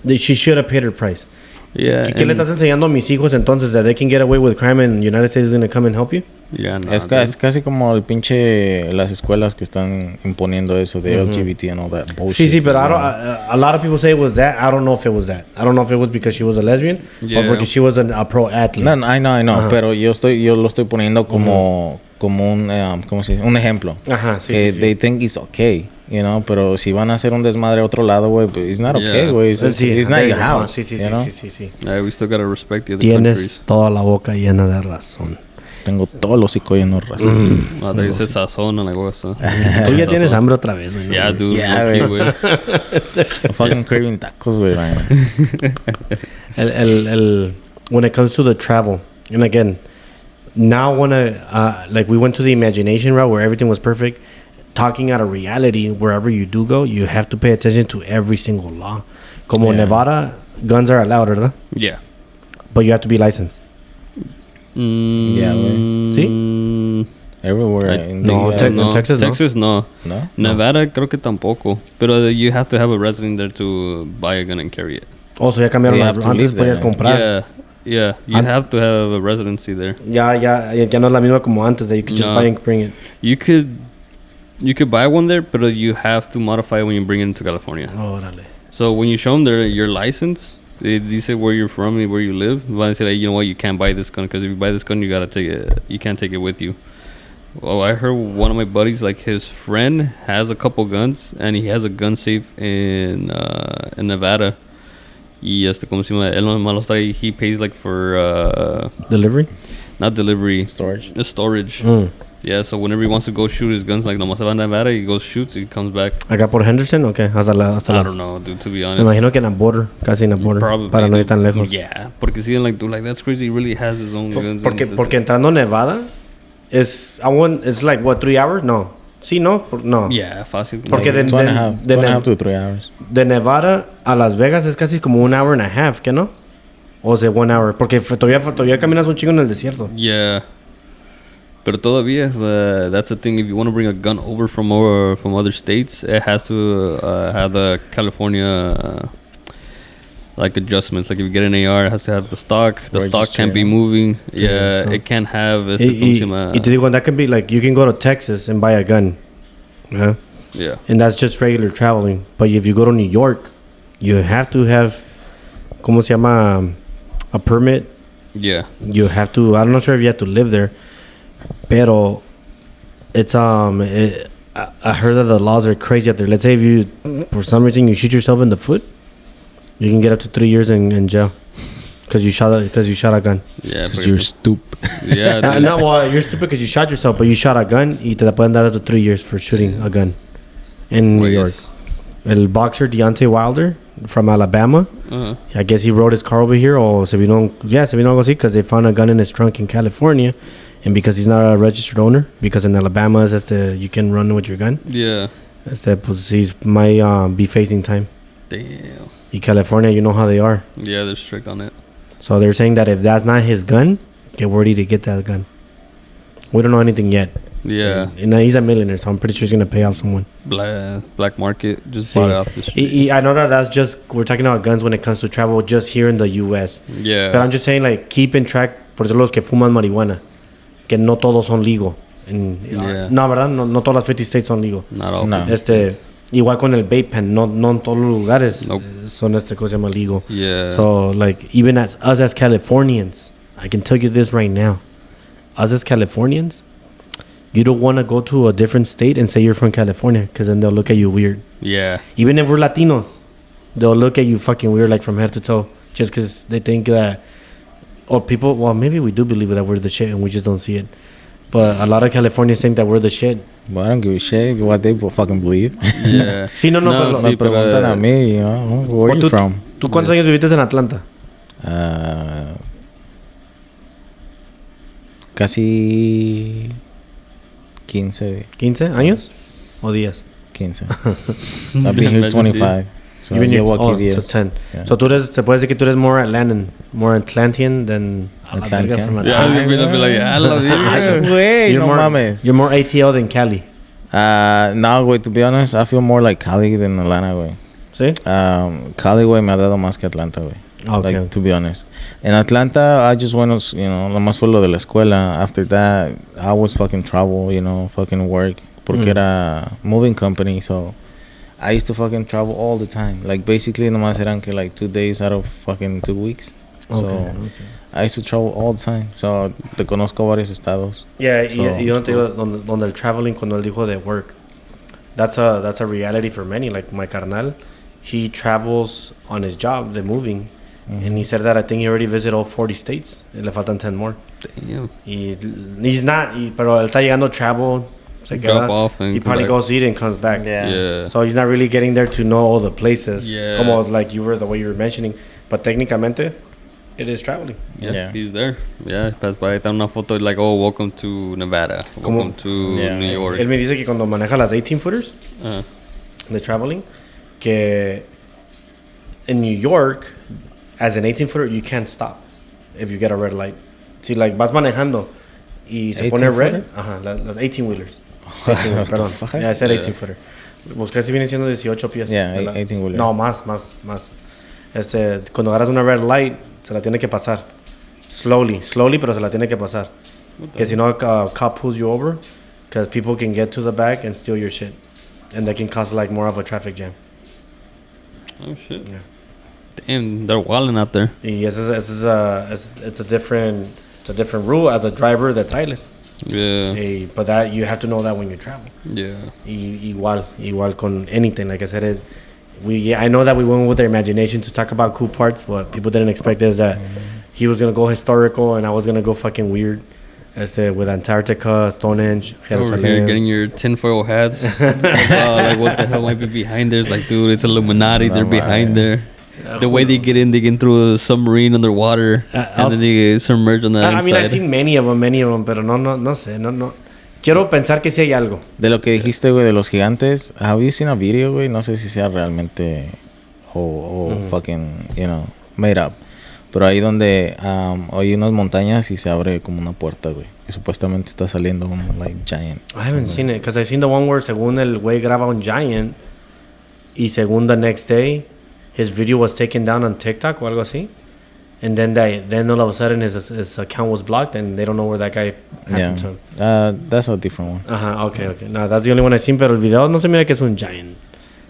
She should have paid her price. Yeah. ¿Qué le estás enseñando a mis hijos entonces? That they can get away with crime and the United States is going to come and help you? Yeah, no, Es casi como el pinche las escuelas que están imponiendo eso de LGBT and all that bullshit. Sí, pero a lot of people say it was that. I don't know if it was that. I don't know if it was because she was a lesbian or because she was a pro athlete. No, I know, pero yo lo estoy poniendo como un ¿cómo se dice? Un ejemplo. Ajá, sí, que sí. they think it's okay, you know, pero si van a hacer un desmadre a otro lado, güey, it's not okay, güey. It's not your house. Sí. Yeah, we still gotta respect the other Tienes countries. toda la boca llena de razón. Tengo todos los hocico llenos de razón. No, they said sazón and like what's Tú ya tienes hambre otra vez, güey. Yeah, dude. Yeah, Okay, güey. I'm fucking craving tacos, güey. When it comes to the travel, and again, now like we went to the imagination route where everything was perfect. Talking out of reality, wherever you do go, you have to pay attention to every single law. Como Nevada, guns are allowed, ¿verdad? Yeah. But you have to be licensed. Yeah, güey. ¿Sí? Everywhere. In Texas, no. No? Nevada creo que tampoco. Pero you have to have a resident there to buy a gun and carry it. Also, ya cambiaron You las have to antes live there, podías comprar. Yeah. You have to have a residency there. Ya no es la misma como antes, that you could just buy and bring it. You could buy one there, but you have to modify it when you bring it into California. Órale. So when you show them your license, they say where you're from and where you live. They say, like, you know what, you can't buy this gun because if you buy this gun, you gotta take it. You can't take it with you. Well, I heard one of my buddies, like his friend has a couple guns and he has a gun safe in Nevada. Y como se llama, él nomás los trae, he pays like for Delivery? Not delivery. Storage. Storage. Yeah, so whenever he wants to go shoot his guns, like nomás se va a Nevada, he goes shoots, he comes back. ¿Acá por Henderson? Okay. Hasta I don't know, dude, to be honest. Me imagino que en la border, casi en la border. Probably, para no ir tan lejos. Yeah, porque si like, dude, like that's crazy. He really has his own guns. Porque entrando a Nevada it's like what, 3 hours? No. Sí, no. No. Yeah, fácil. Porque two and a half to 3 hours. De Nevada a Las Vegas es casi como 1 hour and a half, ¿qué no? O sea, 1 hour. Porque todavía caminas un chingo en el desierto. Yeah. Pero todavía, that's the thing. If you want to bring a gun over from other states, it has to have the California like adjustments. Like if you get an AR, it has to have the stock. The stock can't be moving. Yeah, so. It can't have. Y te digo, that can be like you can go to Texas and buy a gun. Yeah. Yeah. And that's just regular traveling. But if you go to New York, you have to have, ¿cómo se llama? A permit. Yeah. You have to. I'm not sure if you have to live there. Pero it's I heard that the laws are crazy out there. Let's say if you for some reason you shoot yourself in the foot, you can get up to 3 years in jail because you shot a gun. Yeah, because you're stupid. Yeah. No, well, you're stupid because you shot yourself, but you shot a gun. Y te pueden dar up to 3 years for shooting a gun in New York. El boxer Deontay Wilder from Alabama. I guess he rode his car over here. Or se vino algo así because they found a gun in his trunk in California. And because he's not a registered owner, because in Alabama you can run with your gun. Yeah. Pues he might be facing time. Damn. In California, you know how they are. Yeah, they're strict on it. So they're saying that if that's not his gun, get ready to get that gun. We don't know anything yet. Yeah. And he's a millionaire, so I'm pretty sure he's going to pay out someone. Black market, just bought it off the street. I know that's just, we're talking about guns when it comes to travel just here in the U.S. Yeah. But I'm just saying, like, keep in track, por eso los que fuman marihuana, que no todos son legal. No, ¿verdad? No todas las 50 states son legal. Not all. No. Igual con el vape pen, no en todos los lugares son cosa llama legal. Yeah. So, like, even as us as Californians, I can tell you this right now. Us as Californians, you don't want to go to a different state and say you're from California because then they'll look at you weird. Yeah. Even if we're Latinos, they'll look at you fucking weird, like from head to toe, just because they think that, or people, well, maybe we do believe that we're the shit and we just don't see it. But a lot of Californians think that we're the shit. Well, I don't give a shit what they fucking believe. Yeah. Sí, no, pero me preguntan a mí, you know, where are you from? ¿Tú cuántos años viviste en Atlanta? Casi 15. ¿15 años? ¿O días? 15. I've been here 25. So You've been here llevo aquí 10. so 10. Yeah. So tú eres, se puede decir que tú eres more Atlantean than Atlantean. from Yeah, Atlanta. you're gonna be like, I love you. Güey, no mames. You're more ATL than Cali. No, güey, to be honest, I feel more like Cali than Atlanta, güey. ¿Sí? Cali, güey, me ha dado más que Atlanta, güey. Okay. Like, to be honest. In Atlanta, I just went, nomás por lo de la escuela. After that, I was fucking travel, fucking work. Porque era moving company, so I used to fucking travel all the time. Like, basically, nomás eran que, like, 2 days out of fucking 2 weeks. So, Okay. I used to travel all the time. So, te conozco varios estados. Yeah, So, y yo no te digo donde el traveling, cuando él dijo de work, that's a reality for many. Like, my carnal, he travels on his job, the moving. And he said that I think he already visited all 40 states. Y le faltan 10 more. Damn. He's not, pero él está llegando a travel. Se Drop queda, off and he come probably back. goes eat and comes back. Yeah. So he's not really getting there to know all the places. Yeah. Como like the way you were mentioning. But técnicamente, it is traveling. Yeah, he's there. Yeah, passed by. Está una foto like, oh, welcome to Nevada. Welcome to New York. Él me dice que cuando maneja las 18-footers de traveling, que in New York, as an 18-footer, you can't stop if you get a red light. Si like vas manejando y se pone red, las 18-wheelers. 18-wheeler, perdón. Yeah, I said 18-footer. Pues casi viene siendo 18 pies. Yeah, 18-wheeler. No, más. Cuando agarras una red light, se la tiene que pasar. Slowly, pero se la tiene que pasar. Que si no, a cop pulls you over, because people can get to the back and steal your shit. And that can cause like more of a traffic jam. Oh, shit. Yeah. Damn, they're wilding out there. Y it's a different rule as a driver de trailer. Yeah. But that you have to know that when you travel. Yeah. Igual con anything. Like I said, I know that we went with our imagination to talk about cool parts. What people didn't expect is that he was gonna go historical and I was gonna go fucking weird. With Antarctica, Stonehenge, Over here Jerusalem. getting your tinfoil hats. Like, what the hell might be behind there? It's like, dude, it's Illuminati. They're behind there. The way they get in through a submarine underwater, and then they get submerged on the inside. I mean, I've seen many of them, pero no sé, no. Quiero pensar que sí hay algo. De lo que dijiste, güey, de los gigantes, have you seen a video, güey? No sé si sea realmente o fucking, made up. Pero ahí donde hay unas montañas y se abre como una puerta, güey. Y supuestamente está saliendo un, like, giant. I haven't seen it, because I've seen the one where según el güey graba un giant y según the next day his video was taken down on TikTok o algo así. And then all of a sudden his account was blocked and they don't know where that guy happened to him. That's a different one. Ajá, okay. No, that's the only one I've seen, pero el video no se mira que es un giant.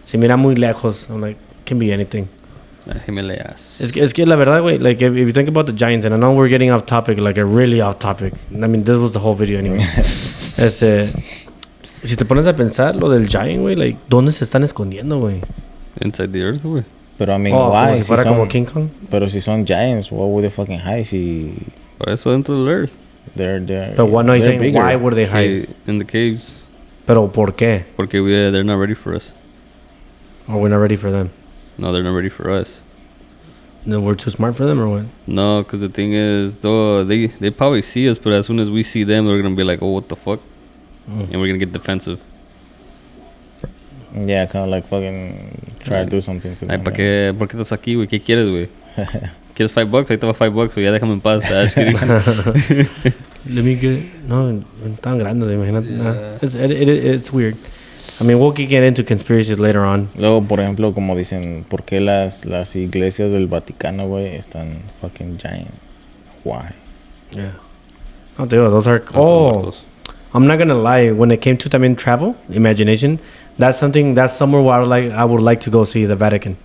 Se mira muy lejos. I'm like, can be anything. Himalayas. Es que la verdad, güey, like if you think about the giants, and I know we're getting off topic, like a really off topic. I mean, this was the whole video anyway. Si te pones a pensar lo del giant, güey, like, ¿dónde se están escondiendo, güey? Inside the earth, güey. Pero I mean, Como why? si fuera como King Kong. Pero si son giants, what would they fucking hide? Si Por eso dentro del earth. they're But what no, he's saying, bigger. why would they hide? In the caves. Pero ¿por qué? Porque they're not ready for us. Or we're not ready for them? No, they're not ready for us. No, we're too smart for them, or what? No, because the thing is, though, they probably see us, but as soon as we see them, they're going to be like, oh, what the fuck? And we're going to get defensive. Yeah, kind of like fucking try to do something to Ay, them. ¿por qué estás aquí, güey? ¿Qué quieres, güey? ¿Quieres $5? Ahí te va $5, güey. Ya déjame en paz. Let me get... No, tan grandes, imagínate. Yeah. It's weird. I mean, we'll get into conspiracies later on. Luego, por ejemplo, como dicen, ¿por qué las iglesias del Vaticano, güey, están fucking giant? Why? Yeah. Oh, dude, those are... Oh, I'm not gonna lie. When it came to también travel, imagination, that's somewhere where I would like to go see the Vatican.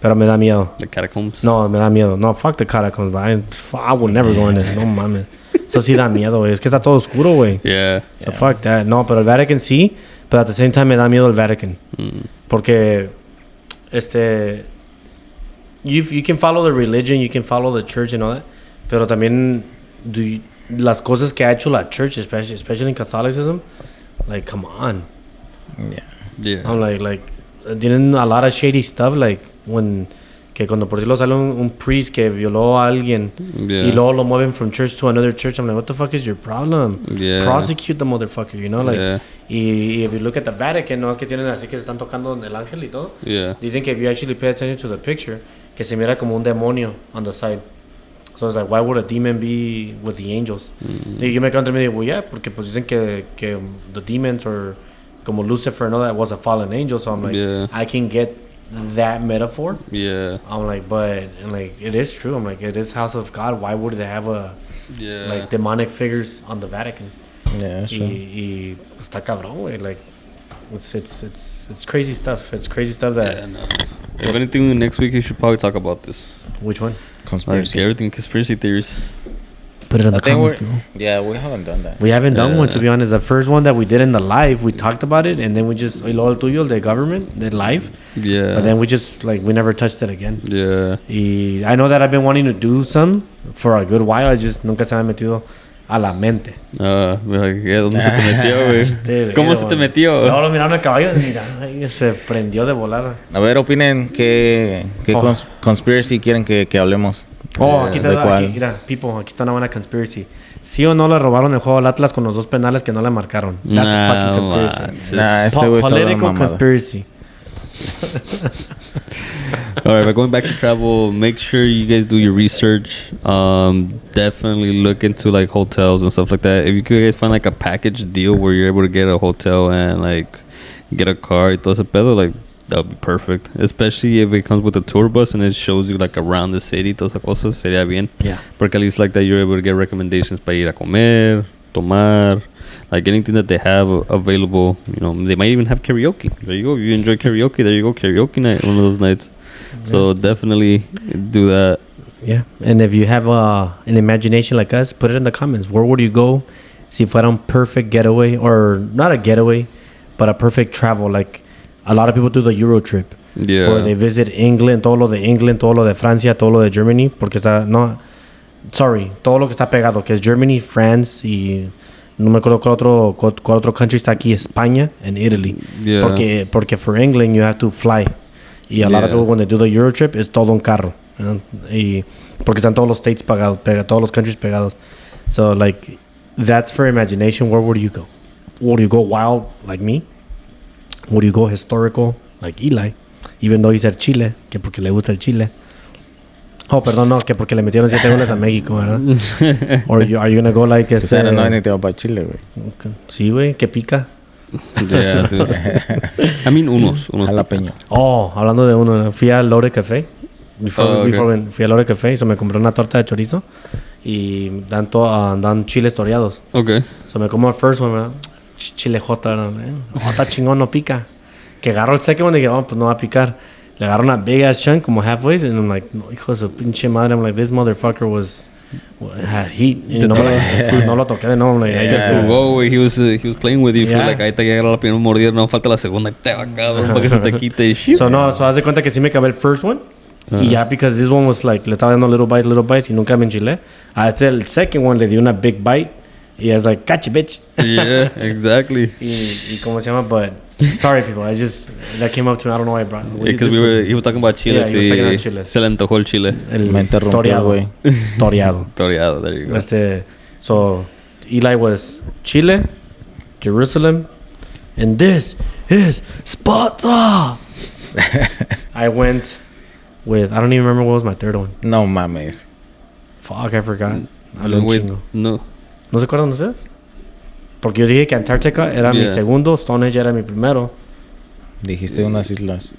Pero me da miedo. The catacombs? No, me da miedo. No, fuck the catacombs, bro. I would never go in there. No mames. Eso sí da miedo, güey. Es que está todo oscuro, güey. Yeah. So fuck that. No, pero el Vatican sí. But at the same time me da miedo el Vatican. Porque you can follow the religion, you can follow the church and all that, pero también las cosas que ha hecho la church, especially in Catholicism, like, come on. Yeah. Yeah. I'm like tienen a lot of shady stuff, like when Que cuando por decirlo sale un priest que violó a alguien y luego lo mueven from church to another church. I'm like, what the fuck is your problem? Yeah. Prosecute the motherfucker, you know? Like, Yeah. y if you look at the Vatican, no es que tienen así que se están tocando el ángel y todo. Yeah. Dicen que if you actually pay attention to the picture, que se mira como un demonio on the side. So it's like, why would a demon be with the angels? Y yo me quedo entre medio, well, yeah, porque pues dicen que the demons or como Lucifer and all that was a fallen angel. So I'm like, Yeah. I can get that metaphor. Yeah. I'm like, but and like it is true. I'm like, it is house of God. Why would they have Yeah. like demonic figures on the Vatican? Yeah, sure. Y pues, está cabrón, güey. Like it's crazy stuff. It's crazy stuff that. Yeah, no. If anything, next week you should probably talk about this. Which one? Like Conspiracy. everything conspiracy theories. Put it in the I think comments, people. yeah, we haven't done that. We haven't done one, to be honest. The first one that we did in the live, we talked about it, and then we just y luego el tuyo, the government, the live. Yeah. But then we just like we never touched it again. Yeah. Y I know that I've been wanting to do some for a good while. I just nunca se me ha metido a la mente. Like, ¿dónde se te metió, güey? ¿Cómo se te metió? No, lo miraron al caballo y mira, ahí se prendió de volada. A ver, opinen qué conspiracy quieren que hablemos. Oh, aquí está, ¿de cuál? aquí, mira, people, aquí está una buena conspiracy. ¿Sí o no le robaron el juego al Atlas con los 2 penales que no le marcaron? That's a fucking conspiracy. manches. Nah, este güey está Political mamada. conspiracy. All right, but going back to travel, make sure you guys do your research. Definitely look into like hotels and stuff like that. If you could guys find like a package deal where you're able to get a hotel and like get a car y todo ese pedo, like that would be perfect. Especially if it comes with a tour bus and it shows you like around the city, todas esas cosas, sería bien. Yeah. Porque at least like that you're able to get recommendations para ir a comer, tomar, like anything that they have available. You know, they might even have karaoke. There you go. If you enjoy karaoke, there you go. Karaoke night, one of those nights. So definitely do that. Yeah. And if you have an imagination like us, put it in the comments. Where would you go si fuera un perfect getaway, or not a getaway, but a perfect travel? Like a lot of people do the Euro trip. Yeah. Or they visit England, todo lo de England, todo lo de Francia, todo lo de Germany, porque está, no, sorry, todo lo que está pegado, que es Germany, France y no me acuerdo cuál otro country está aquí, España and Italy. Yeah. Porque for England you have to fly. Y a lot of Yeah. people when they do the Euro trip, es todo un carro. ¿No? Y porque están todos los states pegados, todos los countries pegados. So like, that's for imagination. Where would you go? Would you go wild like me? Would you go historical like Eli? Even though you said Chile, que porque le gusta el Chile. Oh, perdón, no, que porque le metieron 7 goles a México, ¿verdad? Or are you gonna go like Because I don't know anything about Chile, güey. Okay. Sí, güey, que pica. Yeah, dude. I mean, unos. Jalapeño. Oh, hablando de uno, fui al Lore Café. Okay. Fui al Lore Café y me compré una torta de chorizo y dan chiles toreados. Okay. So me como el first one, ¿verdad? Chile J, ¿verdad? Oh, está chingón, no pica. Que agarro el second one y dije, oh, pues no va a picar. Le agarro una big ass chunk, como halfway, and I'm like, no, hijo de su pinche madre. I'm like, this motherfucker had heat. Y no lo toqué de nuevo. I'm like, Yeah. Whoa, he was playing with you. Yeah. Fue like, ahí te llega la primera mordida, no falta la segunda y te va cabrón para que se te quite. So haz de cuenta que sí me acabé el first one. Y ya, because this one was like, le estaba dando little bites y nunca me enchilé. Hasta el second one le di una big bite. Y I was like, catch bitch. Yeah, exactly. y ¿cómo se llama? But, sorry people, that came up to me, I don't know why I brought it. Because he was talking about Chile. Yeah, he was talking about Chile. Se le antojó el chile. Me interrumpió, güey. Toreado. Toreado, there you go. So, Eli was Chile, Jerusalem, and this is Sparta. I went with, I don't even remember what was my third one. No mames. Fuck, I forgot. Hablé un chingo. No. ¿No se acuerdan ustedes? Porque yo dije que Antártica era mi segundo, Stonehenge era mi primero. Dijiste unas islas.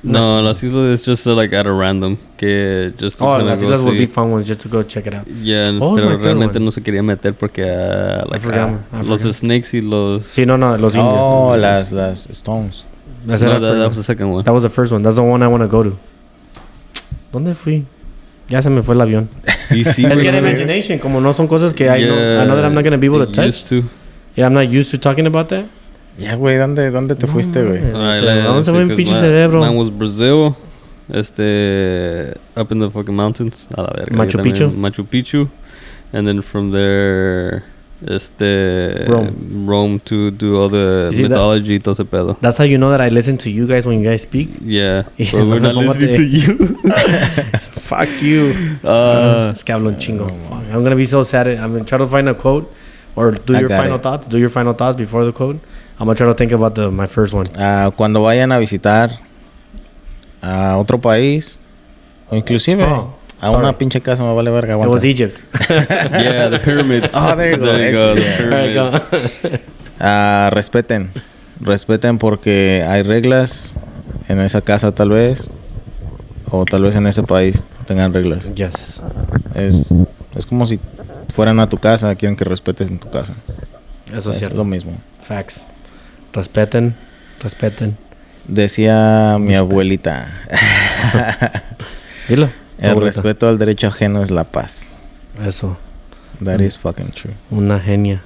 No, las islas is just like at a random. Que just to las islas would be fun ones just to go check it out. Yeah, What was pero my third realmente one? no se quería meter porque I forgot. los snakes y los... Sí, no, los indios. Oh, las Stones. That's No, it, that was the second one. That was the first one. That's the one I want to go to. ¿Dónde fui? Ya se me fue el avión. Y sí, Es que güey, la imagination, como no son cosas que I know that I'm not going to be able to touch. Used to. Yeah, I'm not used to talking about that. Ya, güey, ¿dónde te fuiste, güey? ¿Dónde se fue mi pinche cerebro? Mine was Brazil. Up in the fucking mountains. A la verga. Machu Picchu. Machu Picchu. And then from there, Rome to do all the mythology y todo ese pedo. That's how you know that I listen to you guys when you guys speak? Yeah. But we're not listening to you. Fuck you. Es que hablo un chingo. I'm going to be so sad. I'm going to try to find a quote or do your final thoughts. Do your final thoughts before the quote. I'm going to try to think about my first one. Cuando vayan a visitar a otro país o inclusive a una pinche casa, me vale verga. It was Egypt. Yeah, the pyramids. Oh, there you go. There you go. The pyramids. Respeten porque hay reglas en esa casa tal vez o tal vez en ese país tengan reglas. Yes. Es como si fueran a tu casa, quieren que respetes en tu casa. Eso es cierto. Lo mismo. Facts. Respeten. Decía mi abuelita. Dilo. El respeto al derecho ajeno es la paz. Eso. That is fucking true. Una genia.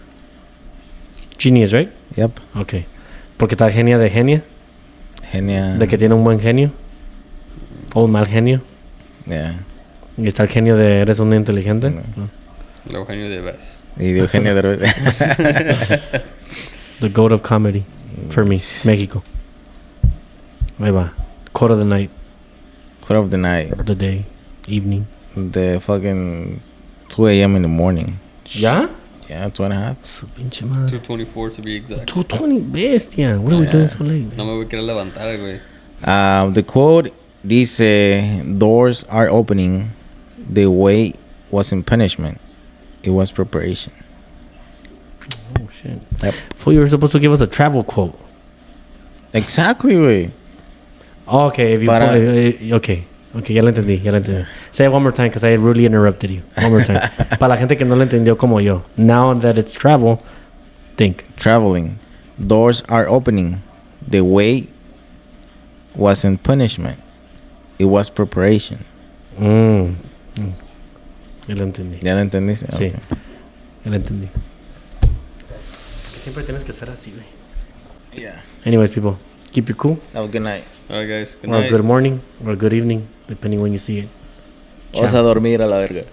Genius, right? Yep. Okay. Porque está genia de genia. Genia. De que tiene un buen genio. O un mal genio. Yeah. Y está el genio de eres un inteligente. No. El Eugenio de Vez. Y de Eugenio Derbez. The goat of comedy. For me. México. Ahí va. Quote of the night. Quote of the night. The day. Evening. The fucking 2 a.m. in the morning. ¿Ya? Yeah, 2:30. Su pinche madre. 2:24 to be exact. 2:20, bestia. What are we doing so late? No me voy a querer levantar, güey. The quote dice, doors are opening. The wait wasn't punishment. It was preparation. Oh, shit. Yep. Fool, you were supposed to give us a travel quote. Exactly, güey. Oh, okay. If you okay, ya lo entendí. Say it one more time because I really interrupted you. One more time. Para la gente que no lo entendió como yo. Now that it's travel, think. Traveling. Doors are opening. The wait wasn't punishment. It was preparation. Ya lo entendí. ¿Ya lo entendiste? Sí. Okay. Ya lo entendí. Que siempre tienes que ser así, güey. Yeah. Anyways, people, keep it cool. Have a good night. All right, guys. Good Or night. a good morning or a good evening, depending when you see it. Vamos a dormir a la verga.